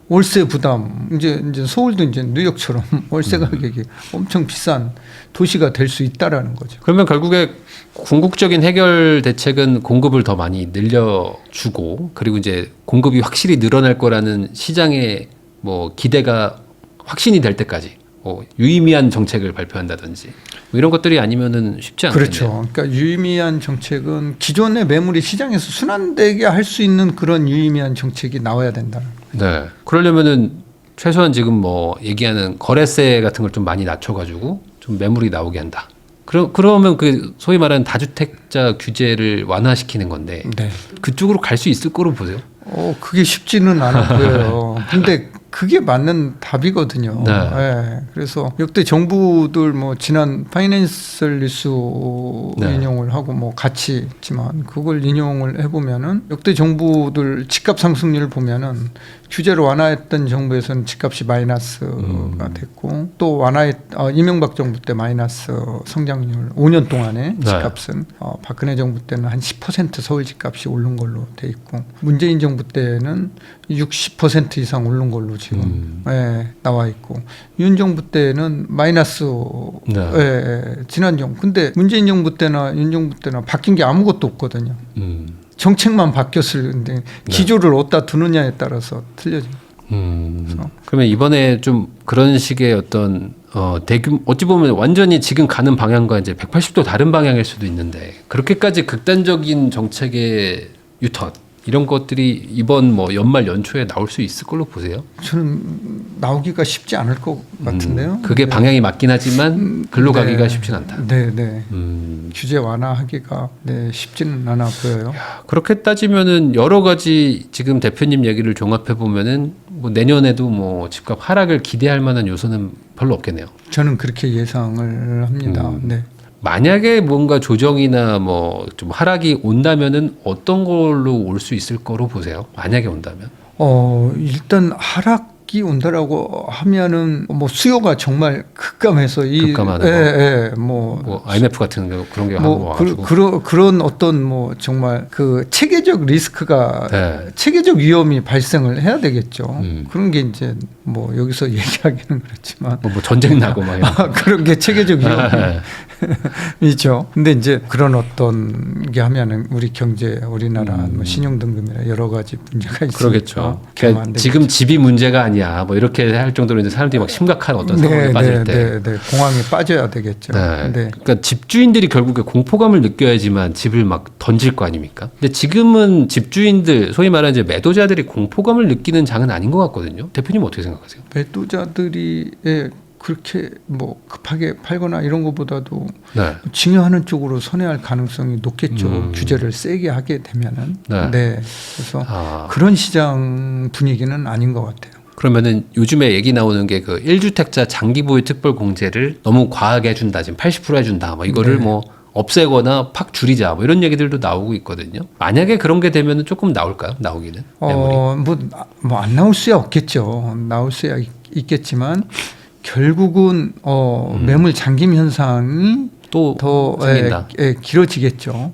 월세 부담, 이제 서울도 이제 뉴욕처럼 월세 가격이 엄청 비싼 도시가 될 수 있다라는 거죠. 그러면 결국에 궁극적인 해결 대책은 공급을 더 많이 늘려주고, 그리고 이제 공급이 확실히 늘어날 거라는 시장의 뭐 기대가 확신이 될 때까지 유의미한 정책을 발표한다든지 뭐 이런 것들이 아니면은 쉽지 않겠네요. 그렇죠. 그러니까 유의미한 정책은 기존의 매물이 시장에서 순환되게 할 수 있는 그런 유의미한 정책이 나와야 된다. 네. 그러려면은 최소한 지금 뭐 얘기하는 거래세 같은 걸 좀 많이 낮춰가지고 좀 매물이 나오게 한다. 그러면 그 소위 말하는 다주택자 규제를 완화시키는 건데 네. 그쪽으로 갈 수 있을 거로 보세요. 그게 쉽지는 않아 보여요. 근데 그게 맞는 답이거든요. 네. 예. 그래서 역대 정부들 뭐 지난 파이낸셜 뉴스 네. 인용을 하고 뭐 같이 있지만 그걸 인용을 해보면은 역대 정부들 집값 상승률을 보면은 규제를 완화했던 정부에서는 집값이 마이너스가 됐고 또 이명박 정부 때 마이너스 성장률 5년 동안에 집값은 박근혜 정부 때는 한 10% 서울 집값이 오른 걸로 돼 있고 문재인 정부 때는 60% 이상 오른 걸로 지금 나와 있고 윤 정부 때는 마이너스 지난 정부 근데 문재인 정부 때나 윤 정부 때나 바뀐 게 아무것도 없거든요. 정책만 바뀌었을 텐데 기조를 어디다 두느냐에 따라서 틀려집니다. 그러면 이번에 좀 그런 식의 어떤 어찌 보면 완전히 지금 가는 방향과 이제 180도 다른 방향일 수도 있는데 그렇게까지 극단적인 정책의 유턴 이런 것들이 이번 뭐 연말 연초에 나올 수 있을 걸로 보세요? 저는 나오기가 쉽지 않을 것 같은데요. 그게 방향이 맞긴 하지만 글로 가기가 쉽진 않다. 네. 규제 완화하기가 쉽지는 않아 보여요. 그렇게 따지면은 여러 가지 지금 대표님 얘기를 종합해 보면은 뭐 내년에도 뭐 집값 하락을 기대할 만한 요소는 별로 없겠네요. 저는 그렇게 예상을 합니다. 네. 만약에 뭔가 조정이나 뭐 좀 하락이 온다면은 어떤 걸로 올 수 있을 거로 보세요? 만약에 온다면? 일단 하락이 온다라고 하면은 뭐 수요가 정말 급감해서 급감하는 뭐 IMF 같은 거 그런 게 뭐 와가지고 그런 어떤 뭐 정말 그 체계적 리스크가 체계적 위험이 발생을 해야 되겠죠. 그런 게 이제 뭐 여기서 얘기하기는 그렇지만 뭐 전쟁 나고 막 이런 그런 게 체계적 위험이죠. 근데 이제 그런 어떤 게 하면은 우리 경제, 우리나라 뭐 신용 등급이나 여러 가지 문제가 있으니까 그러겠죠. 그러니까 지금 집이 문제가 아니야. 뭐 이렇게 할 정도로 이제 사람들이 막 심각한 어떤 상황에 빠질 때, 공황에 빠져야 되겠죠. 그러니까 집주인들이 결국에 공포감을 느껴야지만 집을 막 던질 거 아닙니까? 근데 지금은 집주인들, 소위 말하는 이제 매도자들이 공포감을 느끼는 장은 아닌 것 같거든요. 대표님 어떻게 생각하세요? 매도자들이 그렇게 뭐 급하게 팔거나 이런 것보다도 증여하는 쪽으로 선회할 가능성이 높겠죠. 규제를 세게 하게 되면은. 그래서 그런 시장 분위기는 아닌 것 같아요. 그러면은 요즘에 얘기 나오는 게 그 1주택자 장기 보유 특별 공제를 너무 과하게 해준다. 지금 80% 해준다. 뭐 이거를 뭐 없애거나 팍 줄이자. 뭐 이런 얘기들도 나오고 있거든요. 만약에 그런 게 되면은 조금 나올까요? 나오기는? 뭐 안 나올 수야 없겠죠. 나올 수야 있겠지만 결국은 매물 잠김 현상이 또 더 길어지겠죠.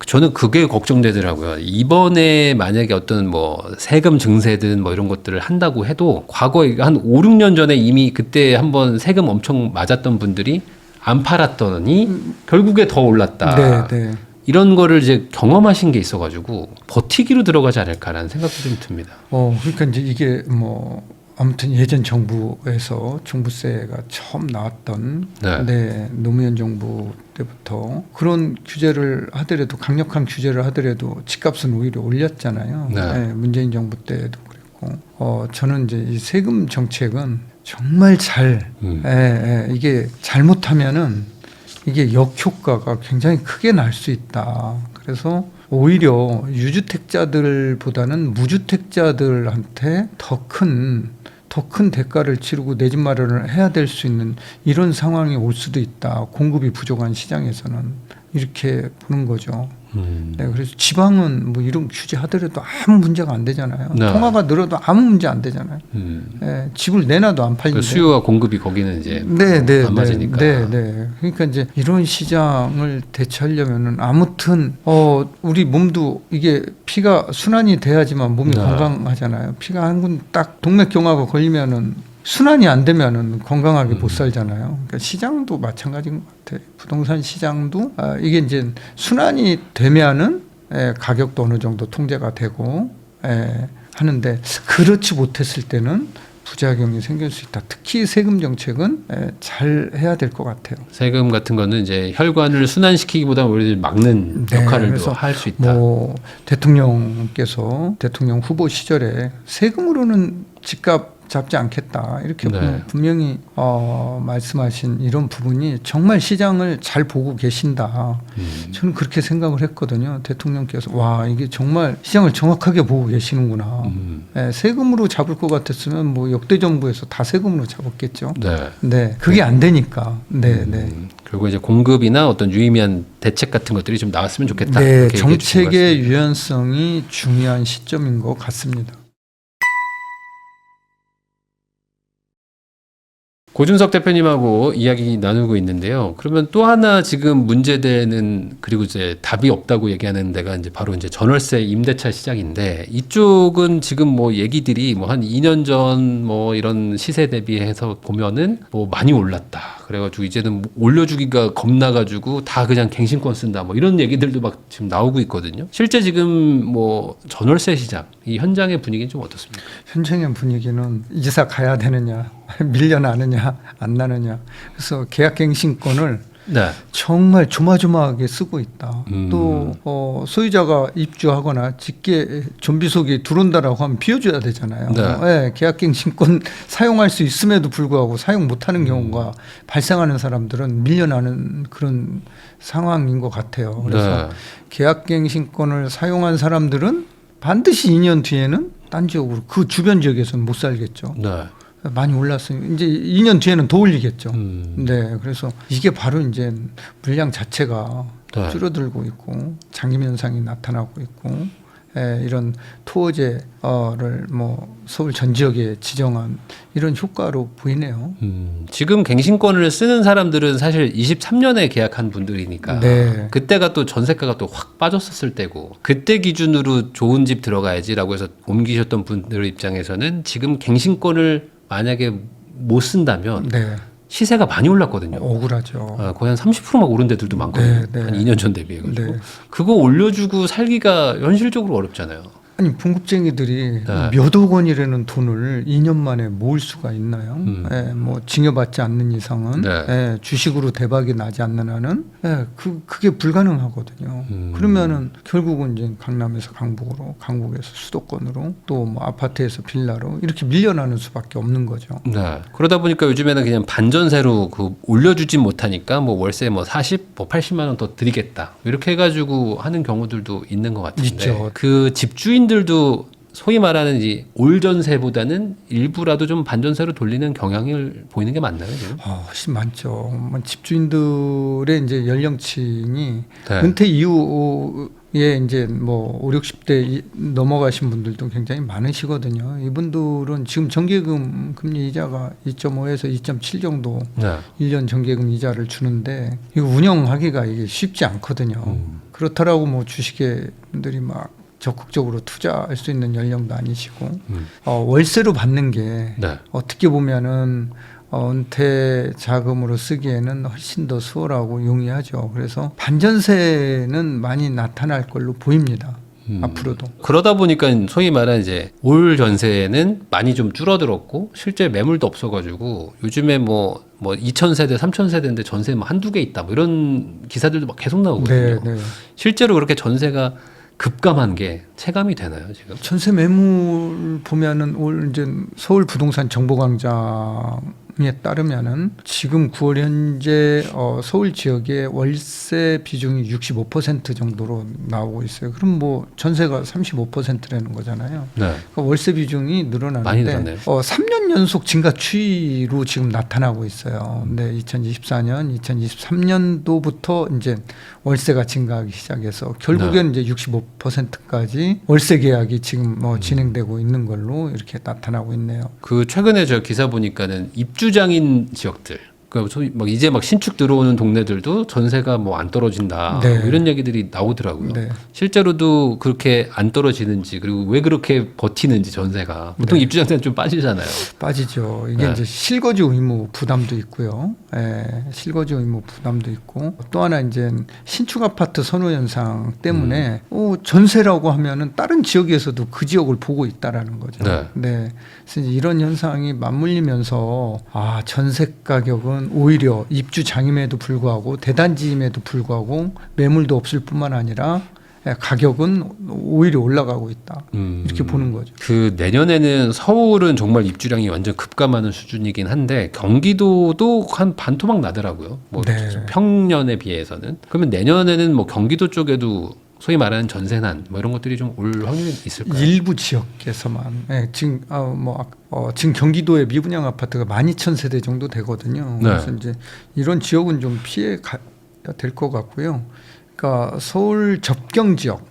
저는 그게 걱정되더라고요. 이번에 만약에 어떤 뭐 세금 증세든 뭐 이런 것들을 한다고 해도 과거에 한 5, 6년 전에 이미 그때 한번 세금 엄청 맞았던 분들이 안 팔았더니 결국에 더 올랐다. 이런 거를 이제 경험하신 게 있어가지고 버티기로 들어가지 않을까라는 생각도 좀 듭니다. 그러니까 이제 이게 뭐 아무튼 예전 정부에서 종부세가 처음 나왔던 노무현 정부 때부터 그런 규제를 하더라도 강력한 규제를 하더라도 집값은 오히려 올렸잖아요. 문재인 정부 때도 그랬고 저는 이제 이 세금 정책은 정말 이게 잘못하면은 이게 역효과가 굉장히 크게 날 수 있다. 그래서 오히려 유주택자들보다는 무주택자들한테 더 큰 대가를 치르고 내 집 마련을 해야 될 수 있는 이런 상황이 올 수도 있다. 공급이 부족한 시장에서는 이렇게 보는 거죠. 그래서 지방은 뭐 이런 규제 하더라도 아무 문제가 안 되잖아요. 통화가 늘어도 아무 문제 안 되잖아요. 집을 내놔도 안 팔리는데. 수요와 공급이 거기는 이제 안 맞으니까. 그러니까 이제 이런 시장을 대처하려면은 아무튼 우리 몸도 이게 피가 순환이 돼야지만 몸이 건강하잖아요. 피가 한 군 딱 동맥경화가 걸리면은 순환이 안 되면은 건강하게 못 살잖아요. 그러니까 시장도 마찬가지인 것 같아요. 부동산 시장도 이게 이제 순환이 되면은 가격도 어느 정도 통제가 되고 하는데 그렇지 못했을 때는 부작용이 생길 수 있다. 특히 세금 정책은 잘 해야 될 것 같아요. 세금 같은 거는 이제 혈관을 순환시키기보다 오히려 막는 네, 역할을 그래서 할 수 있다. 뭐 대통령께서 대통령 후보 시절에 세금으로는 집값 잡지 않겠다 이렇게 네. 분명히 말씀하신 이런 부분이 정말 시장을 잘 보고 계신다. 저는 그렇게 생각을 했거든요. 대통령께서 와 이게 정말 시장을 정확하게 보고 계시는구나. 세금으로 잡을 것 같았으면 뭐 역대 정부에서 다 세금으로 잡았겠죠. 네. 네, 그게 안 되니까. 네, 네. 그리고 이제 공급이나 어떤 유의미한 대책 같은 것들이 좀 나왔으면 좋겠다. 네, 이렇게 얘기해 주신 것 정책의 같습니다. 유연성이 중요한 시점인 것 같습니다. 고준석 대표님하고 이야기 나누고 있는데요. 그러면 또 하나 지금 문제되는 그리고 이제 답이 없다고 얘기하는 데가 이제 바로 이제 전월세 임대차 시장인데 이쪽은 지금 뭐 얘기들이 뭐 한 2년 전 뭐 이런 시세 대비해서 보면은 뭐 많이 올랐다. 그래가지고 이제는 뭐 올려주기가 겁나가지고 다 그냥 갱신권 쓴다. 뭐 이런 얘기들도 막 지금 나오고 있거든요. 실제 지금 뭐 전월세 시장 이 현장의 분위기는 좀 어떻습니까? 현장의 분위기는 이사 가야 되느냐, 밀려나느냐, 안 나느냐. 그래서 계약갱신권을 네. 정말 조마조마하게 쓰고 있다. 또 소유자가 입주하거나 직계 좀비속이 들어온다라고 하면 비워줘야 되잖아요. 네. 계약갱신권 사용할 수 있음에도 불구하고 사용 못하는 경우가 발생하는 사람들은 밀려나는 그런 상황인 것 같아요. 그래서 네. 계약갱신권을 사용한 사람들은 반드시 2년 뒤에는 딴 지역으로 그 주변 지역에서는 못 살겠죠. 네. 많이 올랐어요. 이제 2년 뒤에는 더 올리겠죠. 음. 네, 그래서 이게 바로 이제 물량 자체가 네. 줄어들고 있고 장기 현상이 나타나고 있고 이런 토어제를 뭐 서울 전 지역에 지정한 이런 효과로 보이네요. 지금 갱신권을 쓰는 사람들은 사실 23년에 계약한 분들이니까 네. 그때가 또 전세가가 또 확 빠졌었을 때고 그때 기준으로 좋은 집 들어가야지라고 해서 옮기셨던 분들 입장에서는 지금 갱신권을 만약에 못 쓴다면 네, 시세가 많이 올랐거든요. 억울하죠. 거의 한 30%막 오른 데들도 많거든요. 네, 네. 한 2년 전 대비해가지고 네. 그거 올려주고 살기가 현실적으로 어렵잖아요. 아니 분급쟁이들이 네. 몇억 원이라는 돈을 2년 만에 모을 수가 있나요? 뭐 징여받지 않는 이상은 네. 주식으로 대박이 나지 않는 한은 그게 불가능하거든요. 그러면은 결국은 이제 강남에서 강북으로, 강북에서 수도권으로 또 뭐 아파트에서 빌라로 이렇게 밀려나는 수밖에 없는 거죠. 네. 그러다 보니까 요즘에는 그냥 반전세로 그 올려주지 못하니까 뭐 월세 뭐 40, 뭐 80만 원 더 드리겠다 이렇게 해가지고 하는 경우들도 있는 것 같은데 있죠. 그 집주인들도 소위 말하는 이 올전세보다는 일부라도 좀 반전세로 돌리는 경향을 보이는 게 맞나요 지금? 훨씬 많죠. 뭐 집주인들의 이제 연령층이 네. 은퇴 이후에 이제 뭐 5, 60대 넘어가신 분들도 굉장히 많으시거든요. 이분들은 지금 정기금 금리 이자가 2.5에서 2.7 정도 네. 1년 정기금 이자를 주는데 이거 운영하기가 이게 쉽지 않거든요. 그렇다라고 뭐 주식에 분들이 막 적극적으로 투자할 수 있는 연령도 아니시고 월세로 받는 게 네. 어떻게 보면은 은퇴 자금으로 쓰기에는 훨씬 더 수월하고 용이하죠. 그래서 반전세는 많이 나타날 걸로 보입니다. 앞으로도. 그러다 보니까 소위 말하는 이제 올 전세는 많이 좀 줄어들었고 실제 매물도 없어가지고 요즘에 뭐 2,000세대, 3,000세대인데 전세 뭐 한두 개 있다 뭐 이런 기사들도 막 계속 나오거든요. 네, 네. 실제로 그렇게 전세가 급감한 게 체감이 되나요 지금? 전세 매물 보면은 올 이제 서울 부동산 정보광장에 따르면은 지금 9월 현재 서울 지역의 월세 비중이 65% 정도로 나오고 있어요. 그럼 뭐 전세가 35%라는 거잖아요. 네. 그러니까 월세 비중이 많이 늘어나는데 늘었네요. 3년 연속 증가 추이로 지금 나타나고 있어요. 근데 2024년, 2023년도부터 이제 월세가 증가하기 시작해서 결국에는 이제 65%까지 월세 계약이 지금 뭐 진행되고 있는 걸로 이렇게 나타나고 있네요. 그 최근에 저 기사 보니까는 입주장인 지역들 그러니까 소위 막 이제 막 신축 들어오는 동네들도 전세가 뭐 안 떨어진다 네. 뭐 이런 얘기들이 나오더라고요. 네. 실제로도 그렇게 안 떨어지는지 그리고 왜 그렇게 버티는지 전세가 보통 네. 입주장세는 좀 빠지잖아요. 빠지죠. 이게 네. 이제 실거주 의무 부담도 있고요. 실거주 의무 부담도 있고 또 하나 이제 신축 아파트 선호 현상 때문에 전세라고 하면은 다른 지역에서도 그 지역을 보고 있다라는 거죠. 네. 그래서 이제 이런 현상이 맞물리면서 전세 가격은 오히려 입주 장임에도 불구하고 대단지임에도 불구하고 매물도 없을 뿐만 아니라 가격은 오히려 올라가고 있다. 이렇게 보는 거죠. 그 내년에는 서울은 정말 입주량이 완전 급감하는 수준이긴 한데 경기도도 한 반토막 나더라고요. 뭐 네. 평년에 비해서는. 그러면 내년에는 뭐 경기도 쪽에도 소위 말하는 전세난 뭐 이런 것들이 좀 올 확률이 있을까요? 일부 지역에서만 지금 지금 경기도의 미분양 아파트가 12,000세대 정도 되거든요. 네. 그래서 이제 이런 지역은 좀 피해 가야 될 것 같고요. 그러니까 서울 접경 지역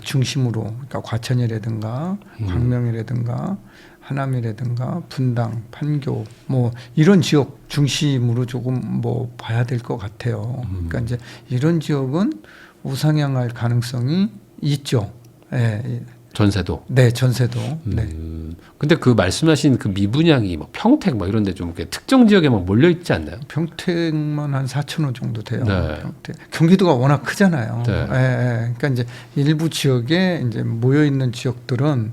중심으로 그러니까 과천이라든가 광명이라든가 하남이라든가 분당, 판교 뭐 이런 지역 중심으로 조금 뭐 봐야 될 것 같아요. 그러니까 이제 이런 지역은 우상향할 가능성이 있죠. 전세도. 네, 전세도. 네. 근데 그 말씀하신 그 미분양이 뭐 평택 뭐 이런 데 좀 특정 지역에 막 몰려 있지 않나요? 평택만 한 4,000호 정도 돼요. 네. 평택. 경기도가 워낙 크잖아요. 네. 그러니까 이제 일부 지역에 이제 모여 있는 지역들은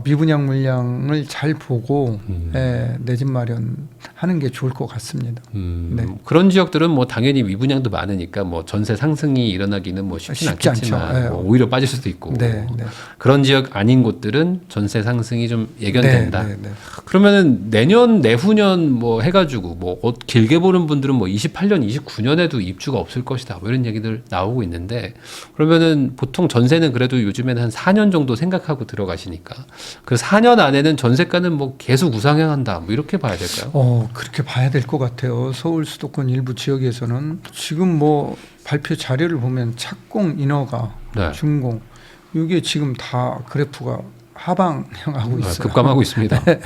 미분양 물량을 잘 보고 내 집 마련하는 게 좋을 것 같습니다. 네. 그런 지역들은 뭐 당연히 미분양도 많으니까 뭐 전세 상승이 일어나기는 뭐 쉽지 쉽지 않겠지만 않죠. 뭐 오히려 빠질 수도 있고 네, 네. 그런 지역 아닌 곳들은 전세 상승이 좀 예견된다. 네, 네, 네. 그러면은 내년 내후년 뭐 해가지고 뭐 길게 보는 분들은 뭐 28년, 29년에도 입주가 없을 것이다. 뭐 이런 얘기들 나오고 있는데 그러면은 보통 전세는 그래도 요즘에는 한 4년 정도 생각하고 들어가시니까 그 4년 안에는 전세가는 뭐 계속 우상향한다. 뭐 이렇게 봐야 될까요? 그렇게 봐야 될 것 같아요. 서울 수도권 일부 지역에서는 지금 뭐 발표 자료를 보면 착공 인허가, 네. 준공 이게 지금 다 그래프가 하방향하고 있어요. 급감하고 있습니다. 네.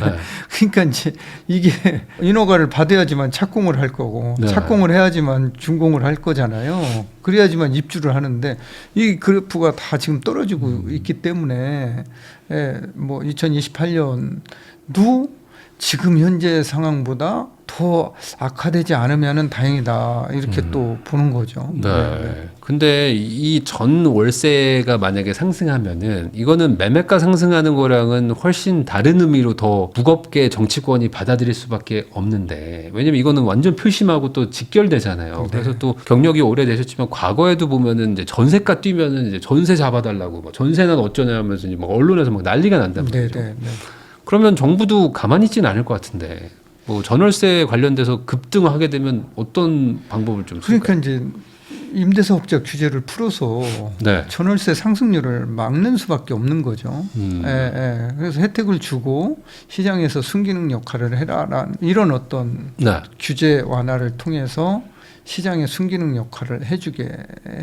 그러니까 이제 이게 인허가를 받아야지만 착공을 할 거고 네. 착공을 해야지만 준공을 할 거잖아요. 그래야지만 입주를 하는데 이 그래프가 다 지금 떨어지고 있기 때문에 뭐 2028년도 지금 현재 상황보다 더 악화되지 않으면은 다행이다 이렇게 또 보는 거죠. 네. 근데 이 전 월세가 만약에 상승하면은 이거는 매매가 상승하는 거랑은 훨씬 다른 의미로 더 무겁게 정치권이 받아들일 수밖에 없는데 왜냐면 이거는 완전 표심하고 또 직결되잖아요. 네. 그래서 또 경력이 오래되셨지만 과거에도 보면은 이제 전세가 뛰면은 이제 전세 잡아달라고 막 전세난 어쩌냐 하면서 이제 막 언론에서 막 난리가 난단 말이죠. 네. 그러면 정부도 가만히 있지는 않을 것 같은데 뭐 전월세 관련돼서 급등하게 되면 어떤 방법을 좀 쓸까요? 그러니까 이제 임대사업자 규제를 풀어서 네. 전월세 상승률을 막는 수밖에 없는 거죠. 그래서 혜택을 주고 시장에서 순기능 역할을 해라 이런 어떤 네. 규제 완화를 통해서 시장의 순기능 역할을 해주게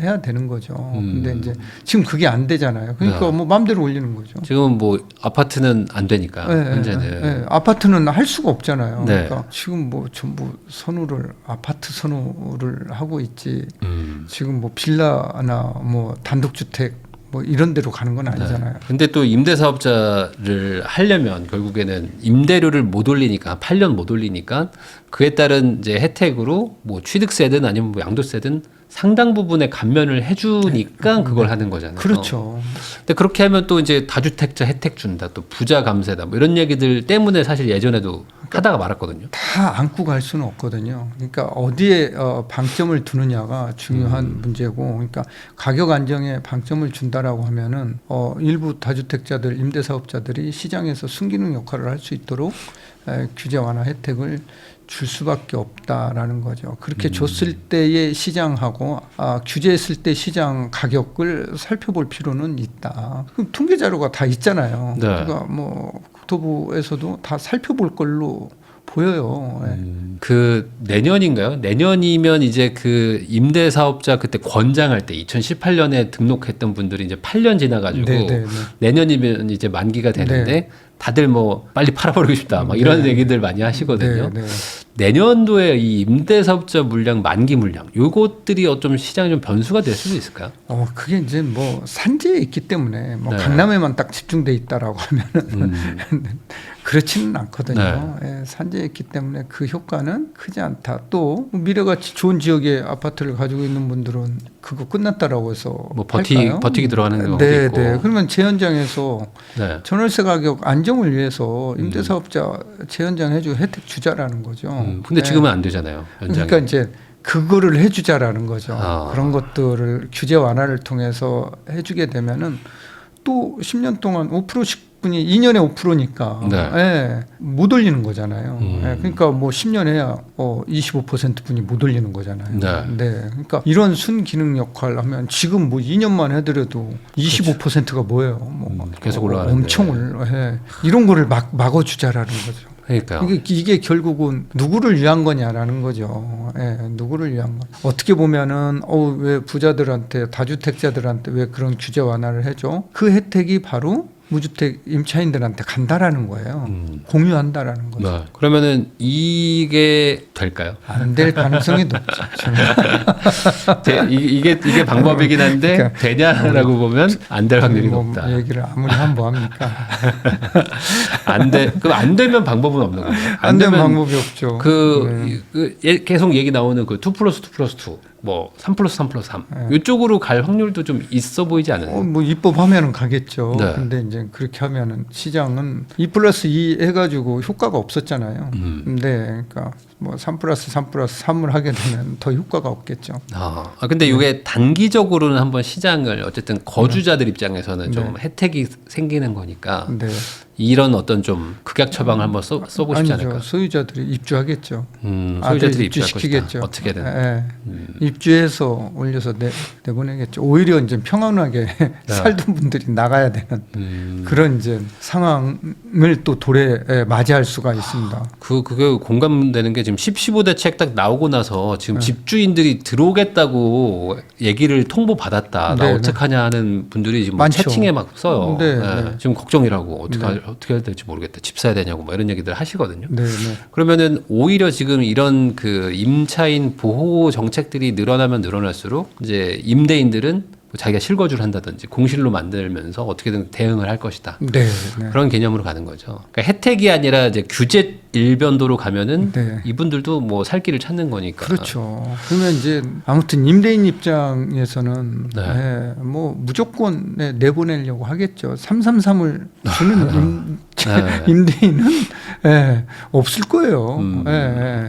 해야 되는 거죠. 근데 이제 지금 그게 안 되잖아요. 그러니까 네. 뭐 마음대로 올리는 거죠. 지금 뭐 아파트는 안 되니까 현재는 아파트는 할 수가 없잖아요. 네. 그러니까 지금 뭐 전부 아파트 선호를 하고 있지. 지금 뭐 빌라나 뭐 단독주택 뭐 이런 데로 가는 건 아니잖아요. 근데 또 임대사업자를 하려면 결국에는 임대료를 못 올리니까 8년 못 올리니까 그에 따른 이제 혜택으로 뭐 취득세든 아니면 뭐 양도세든 상당 부분의 감면을 해주니까 그걸 하는 거잖아요. 그렇죠. 근데 그렇게 하면 또 이제 다주택자 혜택 준다, 또 부자 감세다, 뭐 이런 얘기들 때문에 사실 예전에도 하다가 말았거든요. 다 안고 갈 수는 없거든요. 그러니까 어디에 방점을 두느냐가 중요한 문제고, 그러니까 가격 안정에 방점을 준다라고 하면은 일부 다주택자들, 임대사업자들이 시장에서 순기능 역할을 할 수 있도록 규제 완화 혜택을 줄 수밖에 없다라는 거죠. 그렇게 줬을 때의 시장하고 규제했을 때 시장 가격을 살펴볼 필요는 있다. 그럼 통계 자료가 다 있잖아요. 네. 그러니까 뭐 국토부에서도 다 살펴볼 걸로 보여요. 그 내년인가요? 내년이면 이제 그 임대사업자 그때 권장할 때 2018년에 등록했던 분들이 이제 8년 지나가지고 네. 내년이면 이제 만기가 되는데 네. 다들 뭐 빨리 팔아버리고 싶다 막 이런 얘기들 많이 하시거든요. 네. 내년도에 이 임대사업자 물량, 만기 물량 요것들이 어좀 시장에 좀 변수가 될 수도 있을까요? 그게 이제 뭐 산지에 있기 때문에 뭐 네. 강남에만 딱 집중돼 있다라고 하면은 그렇지는 않거든요. 네. 예, 산지에 있기 때문에 그 효과는 크지 않다. 또 미래가치 좋은 지역에 아파트를 가지고 있는 분들은 그거 끝났다라고 해서 뭐 할까요? 버티기 들어가는 경우도 네, 있고. 네. 그러면 재현장에서 네. 전월세 가격 안정을 위해서 임대사업자 재현장 해주고 혜택 주자라는 거죠. 근데 네. 지금은 안 되잖아요. 현장에. 그러니까 이제 그거를 해주자라는 거죠. 아. 그런 것들을 규제 완화를 통해서 해주게 되면은 또 10년 동안 5%씩 분이 2년에 5%니까 네. 예, 못 올리는 거잖아요. 예, 그러니까 뭐 10년 해야 25% 분이 못 올리는 거잖아요. 네. 그러니까 이런 순기능 역할을 하면 지금 뭐 2년만 해더라도 25%가 뭐예요? 뭐 계속 올라가는데. 엄청 올라. 이런 거를 막아주자라는 거죠. 그러니까요. 이게 결국은 누구를 위한 거냐라는 거죠. 예, 누구를 위한 거. 어떻게 보면은 왜 부자들한테 다주택자들한테 왜 그런 규제 완화를 해줘? 그 혜택이 바로 무주택 임차인들한테 간다라는 거예요. 공유한다라는 거죠. 네. 그러면은 이게 될까요? 안 될 가능성이 높죠. 이게 방법이긴 한데 그러니까 되냐라고 보면 안 될 확률이 높다. 얘기를 아무리 하면 뭐합니까? 그럼 안 되면 방법은 없는 거예요. 안 되면 방법이 없죠. 계속 얘기 나오는 그 2+2+2 뭐 3+3+3 이쪽으로 갈 확률도 좀 있어 보이지 않아요? 뭐 입법하면은 가겠죠. 네. 근데 이제 그렇게 하면은 시장은 2+2 해가지고 효과가 없었잖아요. 근데 그러니까 뭐 3+3+3을 하게 되면 더 효과가 없겠죠. 근데 이게 단기적으로는 한번 시장을 어쨌든 거주자들 입장에서는 좀 혜택이 생기는 거니까 네. 이런 어떤 좀 극약 처방을 한번 써보고 싶지 아니죠. 않을까? 소유자들이 입주하겠죠. 소유자들이 입주할 입주시키겠죠. 것이다. 어떻게든. 예. 입주해서 올려서 내보내겠죠. 오히려 이제 평안하게 살던 분들이 나가야 되는 그런 이제 상황을 또 도래에 맞이할 수가 있습니다. 그게 공감되는 게 지금 15대 책 딱 나오고 나서 지금 집주인들이 들어오겠다고 얘기를 통보 받았다. 나 네, 어떡하냐 하는 분들이 지금 뭐 많죠. 채팅에 막 써요. 네, 네. 네. 지금 걱정이라고 어떻게 해야 될지 모르겠다. 집 사야 되냐고 뭐 이런 얘기들 하시거든요. 네, 네. 그러면은 오히려 지금 이런 그 임차인 보호 정책들이 늘어나면 늘어날수록 이제 임대인들은 뭐 자기가 실거주를 한다든지 공실로 만들면서 어떻게든 대응을 할 것이다. 네, 네. 그런 개념으로 가는 거죠. 그러니까 혜택이 아니라 이제 규제 일변도로 가면은 네. 이분들도 뭐 살 길을 찾는 거니까. 그렇죠. 그러면 이제 아무튼 임대인 입장에서는 네. 뭐 무조건 내보내려고 하겠죠. 333을 주는 네. 임대인은 없을 거예요.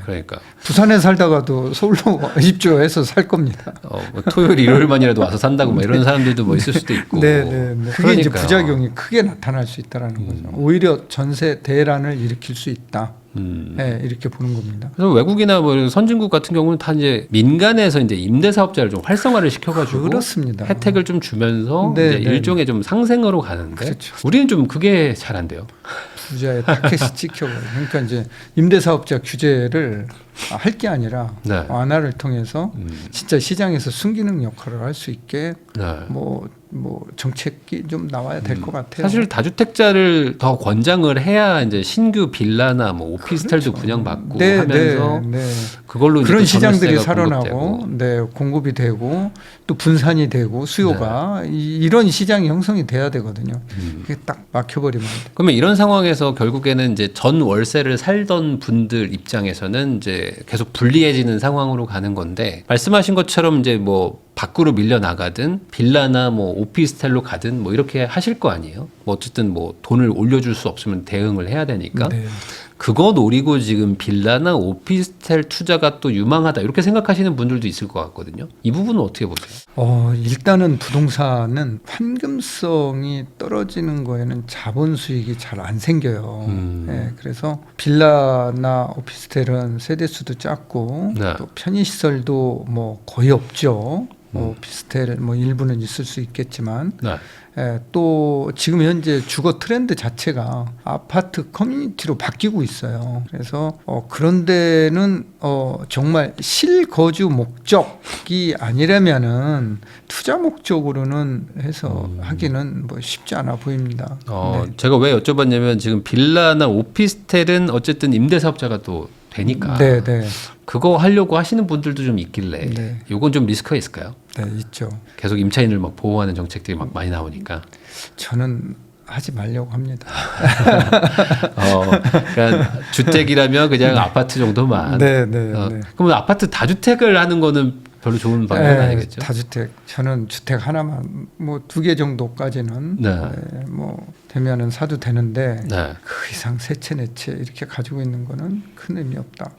그러니까 부산에 살다가도 서울로 입주해서 살 겁니다. 뭐 토요일 일요일만이라도 와서 산다고 뭐 이런 사람들도 뭐 있을 수도 있고. 네, 네, 네. 그게 이제 그러니까요. 부작용이 크게 나타날 수 있다라는 거죠. 오히려 전세 대란을 일으킬 수 있다. 이렇게 보는 겁니다. 그래서 외국이나 뭐 이런 선진국 같은 경우는 다 이제 민간에서 이제 임대 사업자를 좀 활성화를 시켜가지고 그렇습니다. 혜택을 좀 주면서 네, 이제 네. 일종의 좀 상생으로 가는데 그렇죠. 우리는 좀 그게 잘 안 돼요. 부자의 타켓이 찍혀버려요. 그러니까 이제 임대사업자 규제를 할 게 아니라 네. 완화를 통해서 진짜 시장에서 순기능 역할을 할 수 있게 네. 뭐 정책이 좀 나와야 될 것 같아요. 사실 다주택자를 더 권장을 해야 이제 신규 빌라나 뭐 오피스텔도 분양받고 하면서 그걸로 이제 그런 또 시장들이 전월세가 살아나고 공급되고. 공급이 되고 또 분산이 되고 수요가 이런 시장이 형성이 돼야 되거든요. 그게 딱 막혀버리면 안 돼요. 그러면 이런 상황에서 결국에는 이제 전 월세를 살던 분들 입장에서는 이제 계속 불리해지는 상황으로 가는 건데 말씀하신 것처럼 이제 뭐 밖으로 밀려 나가든 빌라나 뭐 오피스텔로 가든 뭐 이렇게 하실 거 아니에요. 뭐 어쨌든 뭐 돈을 올려줄 수 없으면 대응을 해야 되니까 네. 그거 노리고 지금 빌라나 오피스텔 투자가 또 유망하다 이렇게 생각하시는 분들도 있을 것 같거든요. 이 부분은 어떻게 보세요? 일단은 부동산은 환금성이 떨어지는 거에는 자본 수익이 잘 안 생겨요. 그래서 빌라나 오피스텔은 세대수도 작고 네. 또 편의시설도 뭐 거의 없죠. 오피스텔 뭐 일부는 있을 수 있겠지만 네. 또 지금 현재 주거 트렌드 자체가 아파트 커뮤니티로 바뀌고 있어요. 그래서 그런 데는 정말 실거주 목적이 아니라면은 투자 목적으로는 해서 하기는 뭐 쉽지 않아 보입니다. 제가 왜 여쭤봤냐면 지금 빌라나 오피스텔은 어쨌든 임대사업자가 또 되니까 네, 네, 그거 하려고 하시는 분들도 좀 있길래 네. 요건 좀 리스크가 있을까요? 네, 있죠. 계속 임차인을 막 보호하는 정책들이 막 많이 나오니까. 저는 하지 말려고 합니다. 그러니까 주택이라면 그냥 아파트 정도만. 네, 네, 네. 그러면 아파트 다주택을 하는 거는 별로 좋은 방법은 아니겠죠? 다주택. 저는 주택 하나만 뭐 2개 정도까지는 네. 뭐 되면은 사도 되는데 네. 그 이상 세 채 네 채 이렇게 가지고 있는 거는 큰 의미 없다.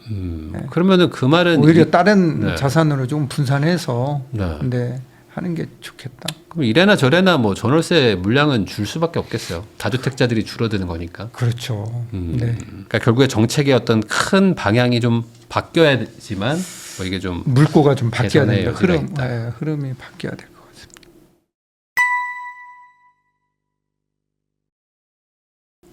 그러면은 그 말은 오히려 다른 네. 자산으로 좀 분산해서 네. 근데 하는 게 좋겠다. 그럼 이래나 저래나 뭐 전월세 물량은 줄 수밖에 없겠어요. 다주택자들이 줄어드는 거니까. 그렇죠. 네. 그러니까 결국에 정책의 어떤 큰 방향이 좀 바뀌어야지만 뭐 이게 좀 물꼬가 좀 바뀌어야 개선의 된다. 여지가 있다. 흐름이 바뀌어야 될 것 같습니다.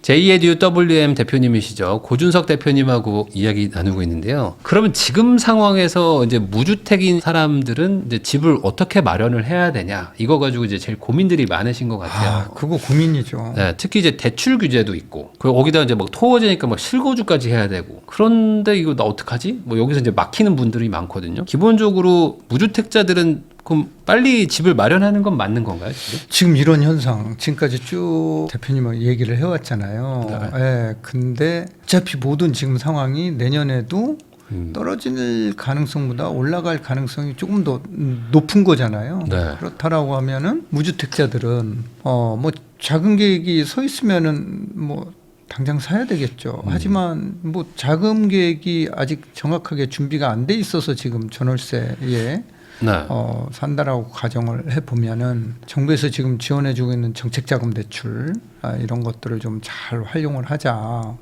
JADUWM 대표님이시죠. 고준석 대표님하고 이야기 나누고 있는데요. 그러면 지금 상황에서 이제 무주택인 사람들은 이제 집을 어떻게 마련을 해야 되냐 이거 가지고 이제 제일 고민들이 많으신 것 같아요. 그거 고민이죠. 네, 특히 이제 대출 규제도 있고, 그리고 거기다 이제 막 토어제니까 막 실거주까지 해야 되고, 그런데 이거 나 어떡하지? 뭐 여기서 이제 막히는 분들이 많거든요. 기본적으로 무주택자들은 그럼 빨리 집을 마련하는 건 맞는 건가요? 지금 이런 현상 지금까지 쭉 대표님하고 얘기를 해왔잖아요. 예, 근데 어차피 모든 지금 상황이 내년에도 떨어질 가능성보다 올라갈 가능성이 조금 더 높은 거잖아요. 네. 그렇다라고 하면은 무주택자들은 뭐 작은 계획이 서 있으면은 뭐 당장 사야 되겠죠. 하지만 뭐 자금 계획이 아직 정확하게 준비가 안 돼 있어서 지금 전월세에 네. 산다라고 가정을 해보면은 정부에서 지금 지원해주고 있는 정책자금 대출 이런 것들을 좀 잘 활용을 하자.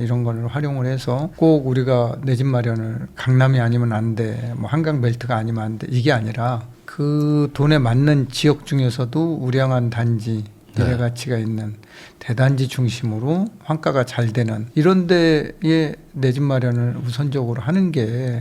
이런 걸 활용을 해서 꼭 우리가 내 집 마련을 강남이 아니면 안 돼, 뭐 한강 벨트가 아니면 안 돼, 이게 아니라 그 돈에 맞는 지역 중에서도 우량한 단지, 미래 가치가 있는 대단지 중심으로 환가가 잘 되는 이런 데에 내 집 마련을 우선적으로 하는 게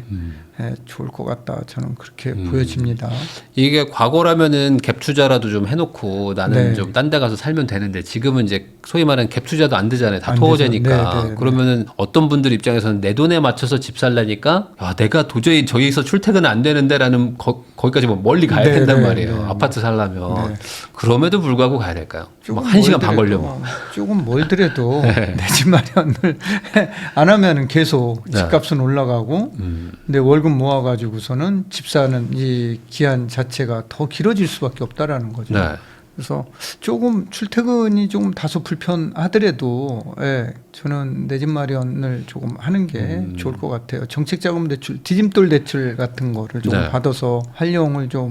좋을 것 같다. 저는 그렇게 보여집니다. 이게 과거라면은 갭 투자라도 좀 해놓고 나는 네. 좀 딴 데 가서 살면 되는데 지금은 이제 소위 말하는 갭 투자도 안 되잖아요. 다 안 토어제니까. 되죠. 네, 네, 그러면은 어떤 분들 입장에서는 내 돈에 맞춰서 집 살라니까 야, 내가 도저히 저기서 출퇴근 안 되는데라는 거기까지 뭐 멀리 가야 네, 된단 네, 말이에요. 네. 아파트 살려면. 네. 그럼에도 불구하고 가야 될까요? 조금 막 1시간 반 멀더라도, 걸려. 조금 멀더라도 내 집 마련을 안 하면은 계속 네. 집값은 올라가고 근데 월급 모아가지고서는 집 사는 이 기한 자체가 더 길어질 수밖에 없다라는 거죠. 네. 그래서 조금 출퇴근이 조금 다소 불편하더라도 저는 내 집 마련을 조금 하는 게 좋을 것 같아요. 정책자금 대출, 디딤돌 대출 같은 거를 좀 네. 받아서 활용을 좀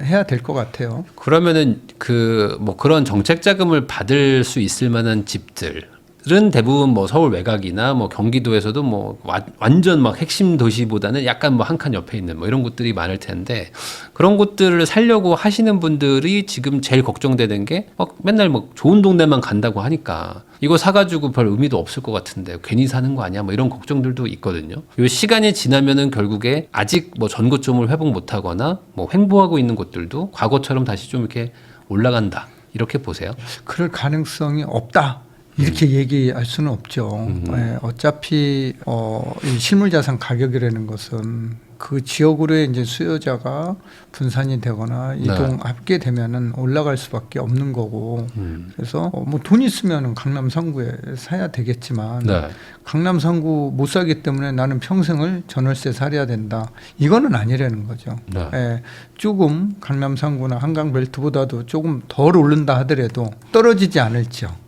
해야 될 것 같아요. 그러면은 그 뭐 그런 정책 자금을 받을 수 있을 만한 집들은 대부분 뭐 서울 외곽이나 뭐 경기도에서도 뭐 완전 막 핵심 도시보다는 약간 뭐 한 칸 옆에 있는 뭐 이런 곳들이 많을 텐데 그런 곳들을 살려고 하시는 분들이 지금 제일 걱정되는 게 막 맨날 뭐 좋은 동네만 간다고 하니까 이거 사가지고 별 의미도 없을 것 같은데 괜히 사는 거 아니야? 뭐 이런 걱정들도 있거든요. 요 시간이 지나면은 결국에 아직 뭐 전고점을 회복 못하거나 뭐 횡보하고 있는 곳들도 과거처럼 다시 좀 이렇게 올라간다 이렇게 보세요. 그럴 가능성이 없다. 이렇게 얘기할 수는 없죠. 어차피 이 실물자산 가격이라는 것은 그 지역으로의 이제 수요자가 분산이 되거나 이동하게 되면은 올라갈 수밖에 없는 거고. 그래서 뭐 돈 있으면 강남 상구에 사야 되겠지만 네. 강남 상구 못 사기 때문에 나는 평생을 전월세 살아야 된다. 이거는 아니라는 거죠. 네. 조금 강남 상구나 한강 벨트보다도 조금 덜 오른다 하더라도 떨어지지 않을지요.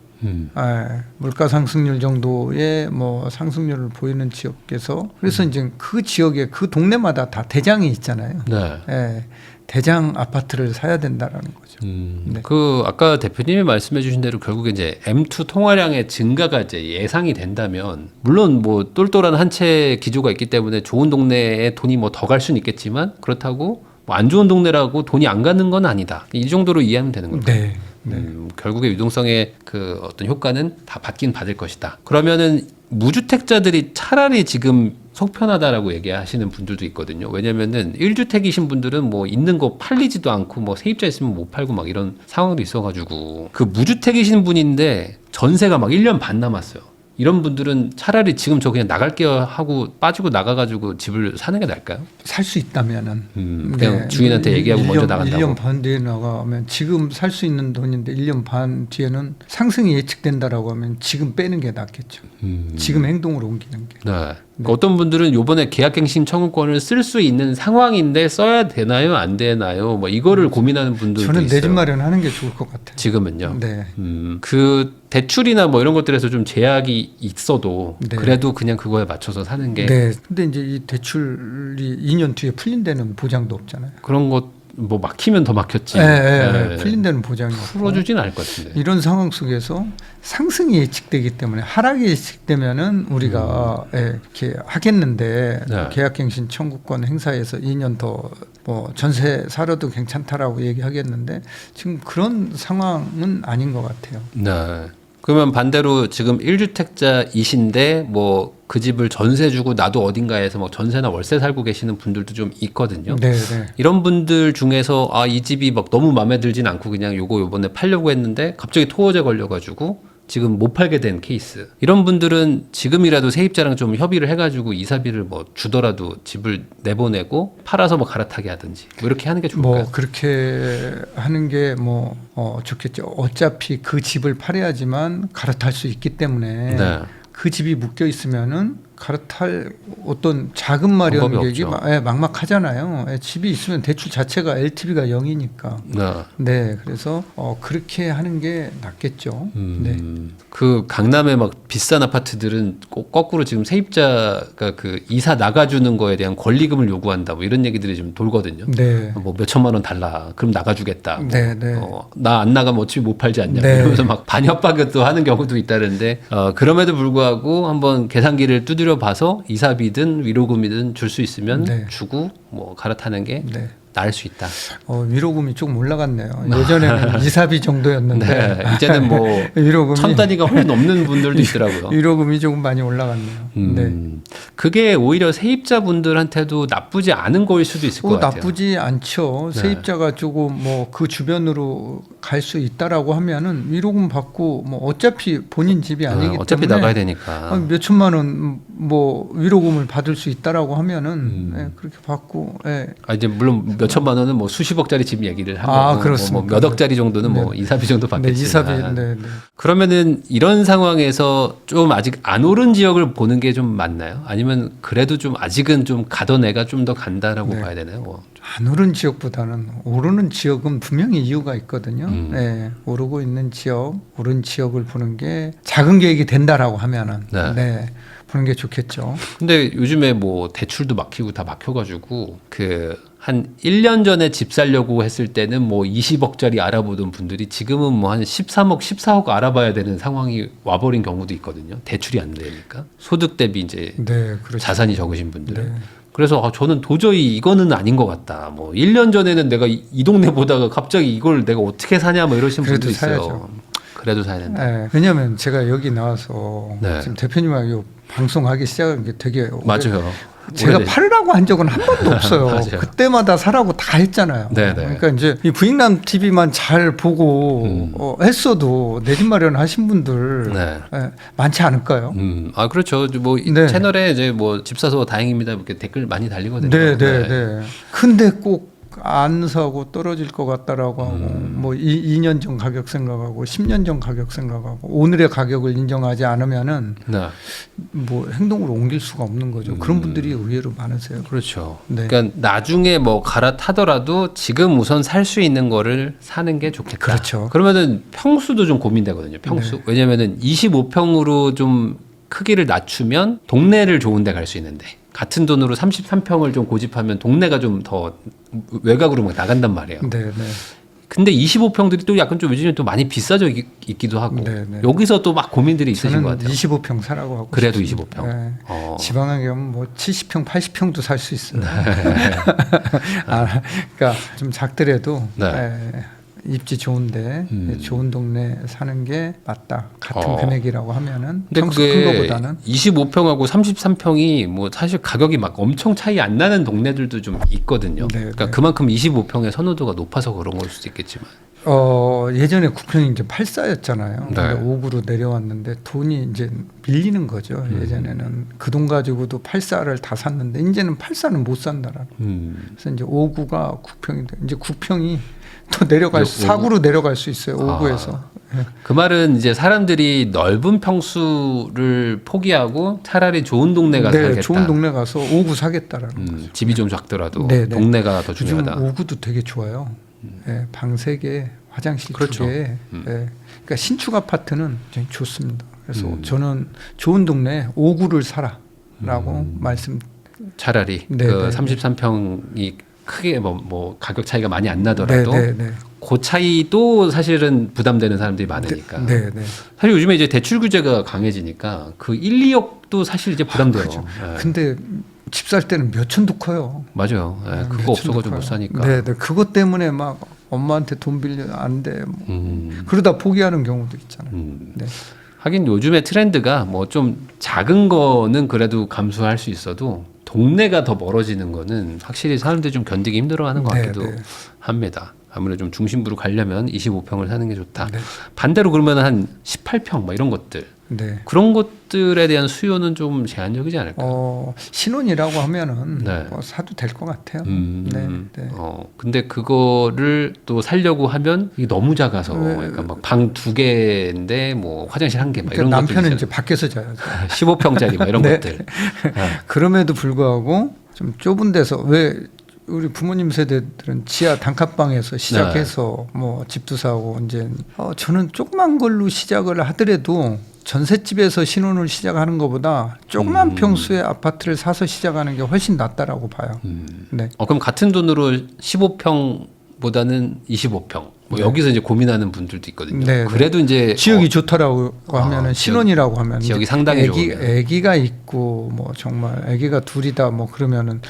물가 상승률 정도의 뭐 상승률을 보이는 지역에서 그래서 이제 그 지역에 그 동네마다 다 대장이 있잖아요. 네. 대장 아파트를 사야 된다라는 거죠. 네. 그 아까 대표님이 말씀해주신 대로 결국에 이제 M2 통화량의 증가가 이제 예상이 된다면 물론 뭐 똘똘한 한 채 기조가 있기 때문에 좋은 동네에 돈이 뭐 더 갈 수는 있겠지만 그렇다고 뭐 안 좋은 동네라고 돈이 안 가는 건 아니다. 이 정도로 이해하면 되는 겁니다. 네. 결국에 유동성의 그 어떤 효과는 다 받긴 받을 것이다. 그러면은 무주택자들이 차라리 지금 속 편하다라고 얘기하시는 분들도 있거든요. 왜냐면은 1주택이신 분들은 뭐 있는 거 팔리지도 않고 뭐 세입자 있으면 못 팔고 막 이런 상황도 있어가지고 그 무주택이신 분인데 전세가 막 1년 반 남았어요. 이런 분들은 차라리 지금 저 그냥 나갈게요 하고 빠지고 나가가지고 집을 사는 게 나을까요? 살 수 있다면은 그냥 주인한테 얘기하고 먼저 나간다고. 1년 반 뒤에 나가면 지금 살 수 있는 돈인데 1년 반 뒤에는 상승이 예측된다라고 하면 지금 빼는 게 낫겠죠. 지금 행동으로 옮기는 게. 네. 그러니까 어떤 분들은 요번에 계약갱신 청구권을 쓸 수 있는 상황인데 써야 되나요, 안 되나요? 뭐 이거를 고민하는 분들도 저는 있어요. 내 집 마련하는 게 좋을 것 같아요. 지금은요. 네. 그 대출이나 뭐 이런 것들에서 좀 제약이 있어도 네. 그래도 그냥 그거에 맞춰서 사는 게 네. 근데 이제 이 대출이 2년 뒤에 풀린다는 보장도 없잖아요. 그런 것 뭐 막히면 더 막혔지. 네. 풀린다는 보장이 없고. 풀어주진 않을 것 같은데. 이런 상황 속에서 상승이 예측되기 때문에 하락이 예측되면은 우리가 이렇게 하겠는데 네. 계약갱신 청구권 행사에서 2년 더 뭐 전세 사려도 괜찮다라고 얘기하겠는데 지금 그런 상황은 아닌 것 같아요. 네. 그러면 반대로 지금 1주택자이신데 뭐 그 집을 전세 주고 나도 어딘가에서 뭐 전세나 월세 살고 계시는 분들도 좀 있거든요. 네, 네. 이런 분들 중에서 아, 이 집이 막 너무 마음에 들진 않고 그냥 요번에 팔려고 했는데 갑자기 토어제 걸려가지고 지금 못 팔게 된 케이스. 이런 분들은 지금이라도 세입자랑 좀 협의를 해가지고 이사비를 뭐 주더라도 집을 내보내고 팔아서 뭐 갈아타게 하든지 뭐 이렇게 하는 게 좋을까요? 뭐 그렇게 하는 게 뭐 좋겠죠. 어차피 그 집을 팔아야지만 갈아탈 수 있기 때문에 네. 그 집이 묶여 있으면은 갈아탈 어떤 자금 마련객이 방법이 막막하잖아요. 집이 있으면 대출 자체가 LTV가 0이니까. 네. 네, 그래서 그렇게 하는 게 낫겠죠. 네. 그 강남의 막 비싼 아파트들은 꼭 거꾸로 지금 세입자가 그 이사 나가주는 거에 대한 권리금을 요구한다 뭐 이런 얘기들이 좀 돌거든요. 네. 뭐 몇 천만 원 달라. 그럼 나가주겠다. 뭐 네, 네. 나 안 나가면 어차피 못 팔지 않냐. 네. 이러면서 막 반협박도 하는 경우도 있다는데 그럼에도 불구하고 한번 계산기를 두드려 봐서 이사비든 위로금이든 줄 수 있으면 네. 주고 뭐 갈아타는 게 네. 나을 수 있다. 위로금이 조금 올라갔네요. 예전에는 이사비 정도였는데 네, 이제는 뭐 위로금이 천 단위가 훨씬 넘는 분들도 있더라고요. 위로금이 조금 많이 올라갔네요. 네. 그게 오히려 세입자분들한테도 나쁘지 않은 거일 수도 있을 것 같아요. 나쁘지 않죠. 네. 세입자가 조금 뭐 그 주변으로 갈 수 있다라고 하면은 위로금 받고 뭐 어차피 본인 집이 아니기 어차피 때문에 나가야 되니까. 몇 천만 원 뭐 위로금을 받을 수 있다라고 하면은 그렇게 받고. 이제 물론 몇 천만 원은 뭐 수십억짜리 집 얘기를 한 거고 그렇습니다. 뭐 몇 억짜리 정도는 뭐 이사비 정도 네, 받겠지만. 이사비. 네, 네. 그러면은 이런 상황에서 좀 아직 안 오른 지역을 보는 게 좀 맞나요? 아니면 그래도 좀 아직은 좀 가던 애가 좀 더 간다라고 네. 봐야 되나요? 안 오른 지역보다는 오르는 지역은 분명히 이유가 있거든요. 네, 오르고 있는 지역, 오른 지역을 보는 게 작은 계획이 된다라고 하면은 네. 보는 게 좋겠죠. 근데 요즘에 뭐 대출도 막히고 다 막혀가지고 한 1년 전에 집 살려고 했을 때는 뭐 20억짜리 알아보던 분들이 지금은 뭐 한 13억, 14억 알아봐야 되는 상황이 와버린 경우도 있거든요. 대출이 안 되니까. 소득 대비 이제 네, 그렇죠. 자산이 적으신 분들은. 네. 그래서 저는 도저히 이거는 아닌 것 같다. 뭐 1년 전에는 내가 이 동네 보다가 갑자기 이걸 내가 어떻게 사냐 뭐 이러시는 분도 그래도 있어요. 사야죠. 그래도 사야 된다. 네, 왜냐하면 제가 여기 나와서 네. 지금 대표님하고 방송하기 시작한 게 되게 맞아요. 제가 오래됐- 팔으라고 한 적은 한 번도 없어요. 맞아요. 그때마다 사라고 다 했잖아요. 네네. 그러니까 이제 이 부익남 TV만 잘 보고 했어도 내 집 마련하신 분들 네. 많지 않을까요? 그렇죠. 뭐 이 네. 채널에 이제 뭐 집 사서 다행입니다. 이렇게 댓글 많이 달리거든요. 네, 네, 네. 근데 꼭 안 사고 떨어질 것 같다라고 하고 뭐 2년 전 가격 생각하고 10년 전 가격 생각하고 오늘의 가격을 인정하지 않으면은 네. 뭐 행동으로 옮길 수가 없는 거죠. 그런 분들이 의외로 많으세요. 그렇죠. 네. 그러니까 나중에 뭐 갈아타더라도 지금 우선 살 수 있는 거를 사는 게 좋겠다. 그렇죠. 그러면은 평수도 좀 고민되거든요. 평수. 왜냐면은 25평으로 좀 크기를 낮추면 동네를 좋은 데 갈 수 있는데 같은 돈으로 33평을 좀 고집하면 동네가 좀 더 외곽으로 막 나간단 말이에요. 네, 네. 근데 25평들이 또 약간 좀 요즘에 또 많이 비싸져 있기도 하고 네, 네. 여기서 또 막 고민들이 있으신 것 저는 같아요. 25평 사라고 하고 그래도 싶습니다. 25평. 네. 어. 지방에 가면 뭐 70평, 80평도 살 수 있어요. 네. 그러니까 좀 작더라도 네. 입지 좋은데 좋은 동네 사는 게 맞다. 같은 금액이라고 하면은 근데 평수 큰 그게 거보다는 25평하고 33평이 뭐 사실 가격이 막 엄청 차이 안 나는 동네들도 좀 있거든요. 네, 그러니까 네. 그만큼 25평의 선호도가 높아서 그런 걸 수도 있겠지만. 예전에 9평이 이제 8사였잖아요. 네. 근데 5구로 내려왔는데 돈이 이제 밀리는 거죠. 예전에는 그 돈 가지고도 8사를 다 샀는데 이제는 8사는 못 산다라는. 그래서 이제 5구가 9평이 돼. 이제 9평이 또 내려갈 이제 4구로 내려갈 수 있어요. 5구에서. 그 말은 이제 사람들이 넓은 평수를 포기하고 차라리 좋은 동네 가서 살겠다. 좋은 동네 가서 5구 사겠다라는 거죠. 집이 좀 작더라도 네, 네. 동네가 더 요즘 중요하다. 5구도 되게 좋아요. 방 3개, 화장실 그렇죠. 2개. 그러니까 신축 아파트는 굉장히 좋습니다. 그래서 저는 좋은 동네에 5구를 사라라고 말씀. 차라리 네, 그 네, 33평이 크게 뭐 가격 차이가 많이 안 나더라도 네. 그 차이도 사실은 부담되는 사람들이 많으니까. 네. 사실 요즘에 이제 대출 규제가 강해지니까 그 1, 2억도 사실 이제 부담돼요. 그렇죠. 예. 근데 집 살 때는 몇 천도 커요. 맞아요. 예, 몇 그거 천도 없어가지고 커요. 못 사니까. 네. 그것 때문에 막 엄마한테 돈 빌려 안 돼. 뭐. 그러다 포기하는 경우도 있잖아요. 네. 하긴 요즘에 트렌드가 뭐 좀 작은 거는 그래도 감수할 수 있어도 동네가 더 멀어지는 거는 확실히 사람들이 좀 견디기 힘들어하는 것 같기도 합니다. 아무래도 좀 중심부로 가려면 25평을 사는 게 좋다. 네. 반대로 그러면 한 18평 뭐 이런 것들 네. 그런 것들에 대한 수요는 좀 제한적이지 않을까? 신혼이라고 하면은 네. 뭐 사도 될 것 같아요. 네. 근데 그거를 또 살려고 하면 이게 너무 작아서 그러니까 막 방 2개인데 뭐 화장실 1개 막 이런 그러니까 것들 남편은 있잖아요. 이제 밖에서 자야죠. 15평짜리 막 이런 네. 것들. 그럼에도 불구하고 좀 좁은 데서 왜 우리 부모님 세대들은 지하 단칸방에서 시작해서 뭐 집도 사고 이제 저는 조그만 걸로 시작을 하더라도 전셋집에서 신혼을 시작하는 것보다 조그만 평수의 아파트를 사서 시작하는 게 훨씬 낫다라고 봐요. 네. 그럼 같은 돈으로 15평보다는 25평. 뭐 여기서 이제 고민하는 분들도 있거든요. 네, 그래도 이제 지역이 좋다라고 하면은 신혼이라고 하면 지역이 상당히 좋으면. 애기가 있고 뭐 정말 애기가 둘이다 뭐 그러면은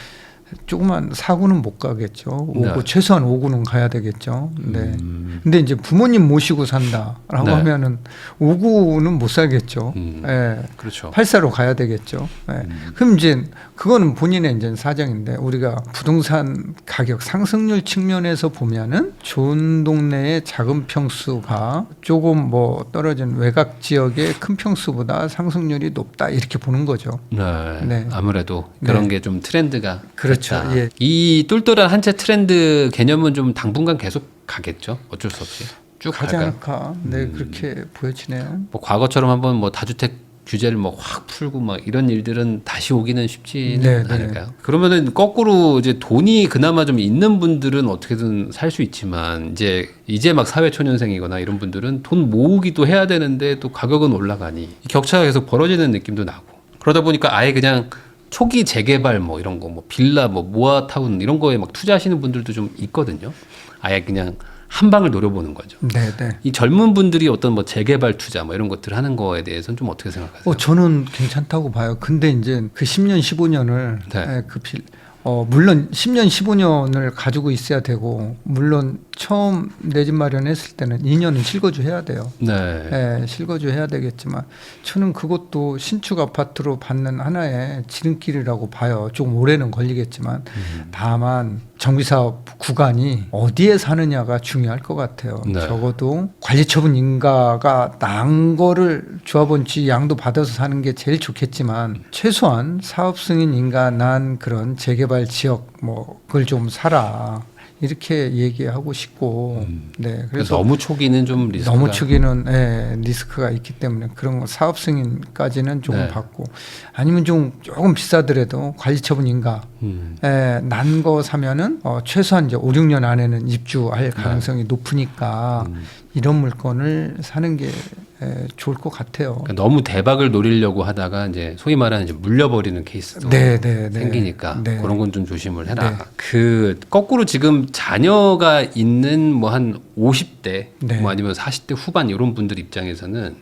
조그만 4구는 못 가겠죠. 5구 네. 최소한 5구는 가야 되겠죠. 네. 근데 이제 부모님 모시고 산다라고 네. 하면은 5구는 못 살겠죠. 예. 그렇죠. 8사로 가야 되겠죠. 예. 그럼 이제 그거는 본인의 이제 사정인데 우리가 부동산 가격 상승률 측면에서 보면은 좋은 동네의 작은 평수가 조금 뭐 떨어진 외곽 지역의 큰 평수보다 상승률이 높다 이렇게 보는 거죠. 네. 아무래도 그런 게 좀 트렌드가 그렇죠. 됐다. 예. 이 똘똘한 한 채 트렌드 개념은 좀 당분간 계속 가겠죠. 어쩔 수 없이 쭉 가지 갈까요? 않을까? 네, 그렇게 보여지네요. 뭐 과거처럼 한번 뭐 다주택 규제를 뭐 확 풀고 막 이런 일들은 다시 오기는 쉽지는 네, 네. 않을까요? 그러면은 거꾸로 이제 돈이 그나마 좀 있는 분들은 어떻게든 살 수 있지만 이제 막 사회초년생이거나 이런 분들은 돈 모으기도 해야 되는데 또 가격은 올라가니 이 격차가 계속 벌어지는 느낌도 나고 그러다 보니까 아예 그냥 초기 재개발 뭐 이런 거 뭐 빌라 뭐 모아타운 이런 거에 막 투자하시는 분들도 좀 있거든요. 아예 그냥 한 방을 노려보는 거죠. 네, 네. 이 젊은 분들이 어떤 뭐 재개발 투자 뭐 이런 것들을 하는 거에 대해서는 좀 어떻게 생각하세요? 저는 괜찮다고 봐요. 근데 이제 그 10년, 15년을 네. 물론 10년, 15년을 가지고 있어야 되고 물론 처음 내 집 마련했을 때는 2년은 실거주 해야 돼요. 네. 실거주 해야 되겠지만 저는 그것도 신축 아파트로 받는 하나의 지름길이라고 봐요. 조금 오래는 걸리겠지만 다만 정비사업 구간이 어디에 사느냐가 중요할 것 같아요. 네. 적어도 관리처분 인가가 난 거를 조합원지 양도 받아서 사는 게 제일 좋겠지만 최소한 사업 승인 인가 난 그런 재개발 지역 뭐 그걸 좀 사라. 이렇게 얘기하고 싶고, 네. 그래서 너무 초기는 좀 리스크가 너무 초기는 리스크가 있기 때문에 그런 거 사업 승인까지는 조금 네. 받고 아니면 조금 비싸더라도 관리처분 인가 난 거 사면은 최소한 이제 5, 6년 안에는 입주할 가능성이 높으니까 이런 물건을 사는 게 좋을 것 같아요. 그러니까 너무 대박을 노리려고 하다가 이제 소위 말하는 이제 물려버리는 케이스도 네. 생기니까 네. 그런 건 좀 조심을 해라. 네. 그 거꾸로 지금 자녀가 있는 뭐 한 50대 네. 뭐 아니면 40대 후반 이런 분들 입장에서는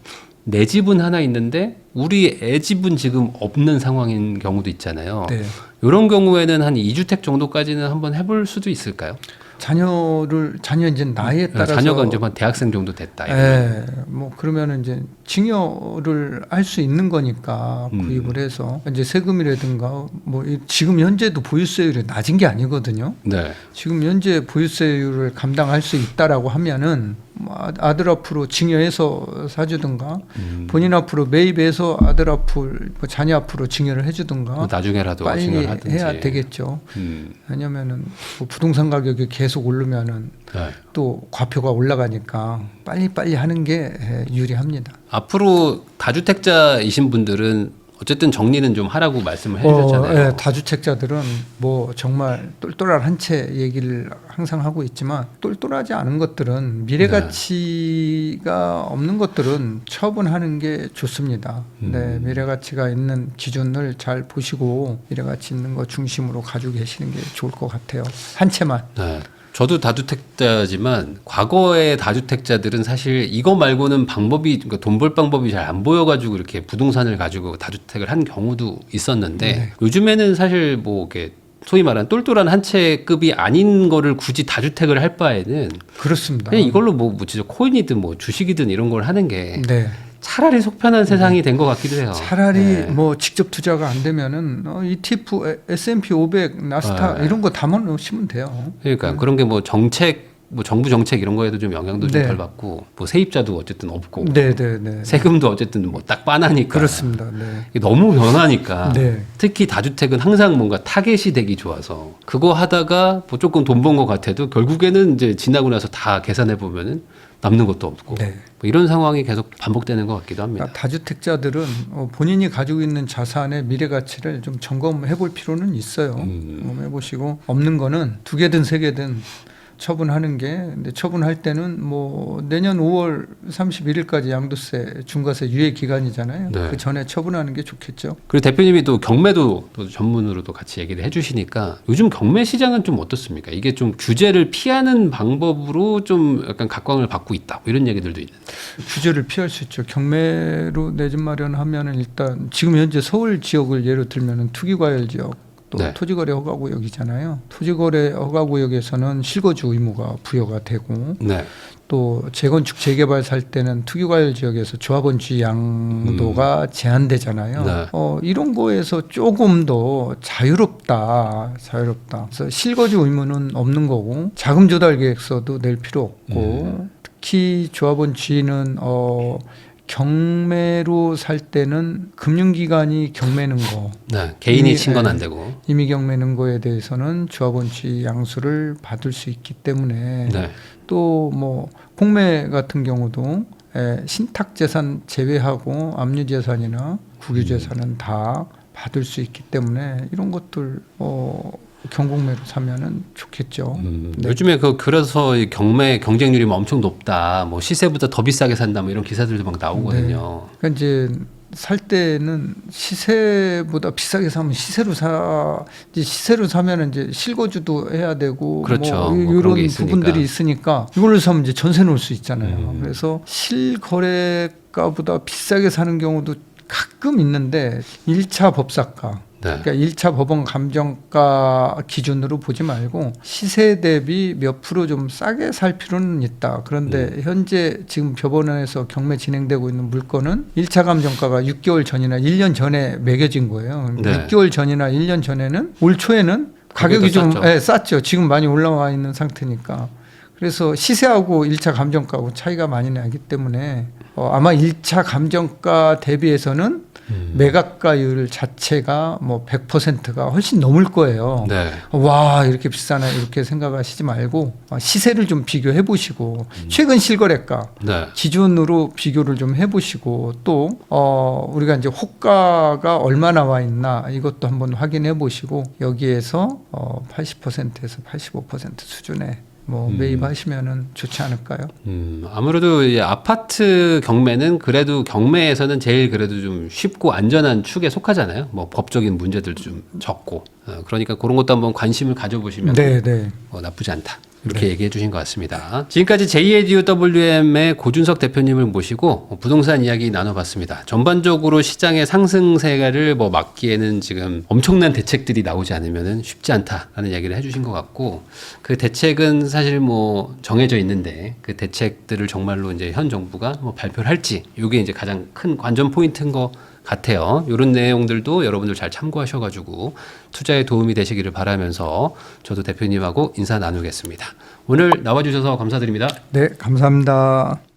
내 집은 하나 있는데 우리 애 집은 지금 없는 상황인 경우도 있잖아요. 네. 이런 경우에는 한 2주택 정도까지는 한번 해볼 수도 있을까요? 자녀 이제 나이에 따라서 자녀가 이제 한 대학생 정도 됐다. 예, 뭐 그러면은 이제 증여를 할 수 있는 거니까 구입을 해서 이제 세금이라든가 뭐 지금 현재도 보유세율이 낮은 게 아니거든요. 네. 지금 현재 보유세율을 감당할 수 있다라고 하면은 뭐 아들 앞으로 증여해서 사주든가 본인 앞으로 매입해서 아들 앞을 뭐 자녀 앞으로 증여를 해주든가 뭐 나중에라도 빨리 증여를 하든지. 해야 되겠죠. 왜냐면은 뭐 부동산 가격이 계속 오르면은 네. 또 과표가 올라가니까 빨리 하는 게 유리합니다. 앞으로 다주택자이신 분들은 어쨌든 정리는 좀 하라고 말씀을 해주셨잖아요. 예, 다주택자들은 뭐 정말 똘똘한 한 채 얘기를 항상 하고 있지만 똘똘하지 않은 것들은 미래 가치가 없는 것들은 처분하는 게 좋습니다. 네, 미래 가치가 있는 기준을 잘 보시고 미래 가치 있는 거 중심으로 가지고 계시는 게 좋을 것 같아요. 한 채만. 네. 저도 다주택자지만 과거의 다주택자들은 사실 이거 말고는 방법이 그러니까 돈 벌 방법이 잘 안 보여가지고 이렇게 부동산을 가지고 다주택을 한 경우도 있었는데 네. 요즘에는 사실 뭐 이렇게 소위 말하는 똘똘한 한 채급이 아닌 거를 굳이 다주택을 할 바에는 그렇습니다. 그냥 이걸로 뭐 진짜 코인이든 뭐 주식이든 이런 걸 하는 게 네. 차라리 속편한 세상이 된 것 같기도 해요. 차라리 네. 뭐 직접 투자가 안 되면은 ETF, S&P 500, 나스닥 네. 이런 거 담아 놓으시면 돼요. 그러니까 그런 게 뭐 정책, 뭐 정부 정책 이런 거에도 좀 영향도 좀 네. 덜 받고 뭐 세입자도 어쨌든 없고 네. 세금도 어쨌든 뭐 딱 빤하니까 그렇습니다. 네. 이게 너무 변하니까 네. 특히 다주택은 항상 뭔가 타겟이 되기 좋아서 그거 하다가 뭐 조금 돈 번 것 같아도 결국에는 이제 지나고 나서 다 계산해 보면은 남는 것도 없고 네. 뭐 이런 상황이 계속 반복되는 것 같기도 합니다. 그러니까 다주택자들은 본인이 가지고 있는 자산의 미래 가치를 좀 점검해 볼 필요는 있어요. 점검해 보시고 없는 거는 2개든 3개든 처분하는 게 근데 처분할 때는 뭐 내년 5월 31일까지 양도세 중과세 유예 기간이잖아요. 네. 그 전에 처분하는 게 좋겠죠. 그리고 대표님이 또 경매도 또 전문으로도 같이 얘기를 해주시니까 요즘 경매 시장은 좀 어떻습니까? 이게 좀 규제를 피하는 방법으로 좀 약간 각광을 받고 있다 뭐 이런 얘기들도 있는데. 규제를 피할 수 있죠. 경매로 내 집 마련하면은 일단 지금 현재 서울 지역을 예로 들면은 투기과열 지역 또 네. 토지거래 허가구역이잖아요. 토지거래 허가구역에서는 실거주 의무가 부여가 되고 네. 또 재건축 재개발 살 때는 투기과열 지역에서 조합원주의 양도가 제한되잖아요. 네. 이런 거에서 조금 더 자유롭다. 그래서 실거주 의무는 없는 거고 자금 조달 계획서도 낼 필요 없고 특히 조합원주의는 경매로 살 때는 금융기관이 경매는 거 네. 개인이 이미, 친 건 안 되고. 임의 경매는 거에 대해서는 조합원주의 양수를 받을 수 있기 때문에 네. 또 뭐 공매 같은 경우도 신탁재산 제외하고 압류재산이나 국유재산은 다 받을 수 있기 때문에 이런 것들 경공매로 사면은 좋겠죠. 네. 요즘에 그래서 이 경매 경쟁률이 뭐 엄청 높다. 뭐 시세보다 더 비싸게 산다. 뭐 이런 기사들도 막 나오거든요. 그러니까 이제 살 때는 시세보다 비싸게 사면 시세로 사면은 이제 실거주도 해야 되고 그렇죠. 뭐 뭐 그런 게 이런 있으니까. 부분들이 있으니까 이걸로 사면 이제 전세 놓을 수 있잖아요. 그래서 실거래가보다 비싸게 사는 경우도 가끔 있는데 1차 법사가 네. 그러니까 1차 법원 감정가 기준으로 보지 말고 시세 대비 몇 프로 좀 싸게 살 필요는 있다. 그런데 현재 지금 법원에서 경매 진행되고 있는 물건은 1차 감정가가 6개월 전이나 1년 전에 매겨진 거예요. 네. 6개월 전이나 1년 전에는 올 초에는 가격이 좀 쌌죠. 지금 많이 올라와 있는 상태니까. 그래서 시세하고 1차 감정가하고 차이가 많이 나기 때문에 아마 1차 감정가 대비해서는 매각가율 자체가 뭐 100%가 훨씬 넘을 거예요. 네. 와 이렇게 비싸나 이렇게 생각하시지 말고 시세를 좀 비교해 보시고 최근 실거래가 네. 기준으로 비교를 좀 해보시고 또 우리가 이제 호가가 얼마 나와 있나 이것도 한번 확인해 보시고 여기에서 80%에서 85% 수준에 뭐 매입하시면은 좋지 않을까요? 아무래도 이 아파트 경매는 그래도 경매에서는 제일 그래도 좀 쉽고 안전한 축에 속하잖아요. 뭐 법적인 문제들도 좀 적고 그러니까 그런 것도 한번 관심을 가져보시면 네. 나쁘지 않다. 이렇게 얘기해 주신 것 같습니다. 지금까지 JADUWM의 고준석 대표님을 모시고 부동산 이야기 나눠봤습니다. 전반적으로 시장의 상승세를 뭐 막기에는 지금 엄청난 대책들이 나오지 않으면 쉽지 않다라는 이야기를 해주신 것 같고, 그 대책은 사실 뭐 정해져 있는데 그 대책들을 정말로 이제 현 정부가 뭐 발표를 할지, 이게 이제 가장 큰 관전 포인트인 것 같아요. 이런 내용들도 여러분들 잘 참고하셔가지고 투자에 도움이 되시기를 바라면서 저도 대표님하고 인사 나누겠습니다. 오늘 나와주셔서 감사드립니다. 네, 감사합니다.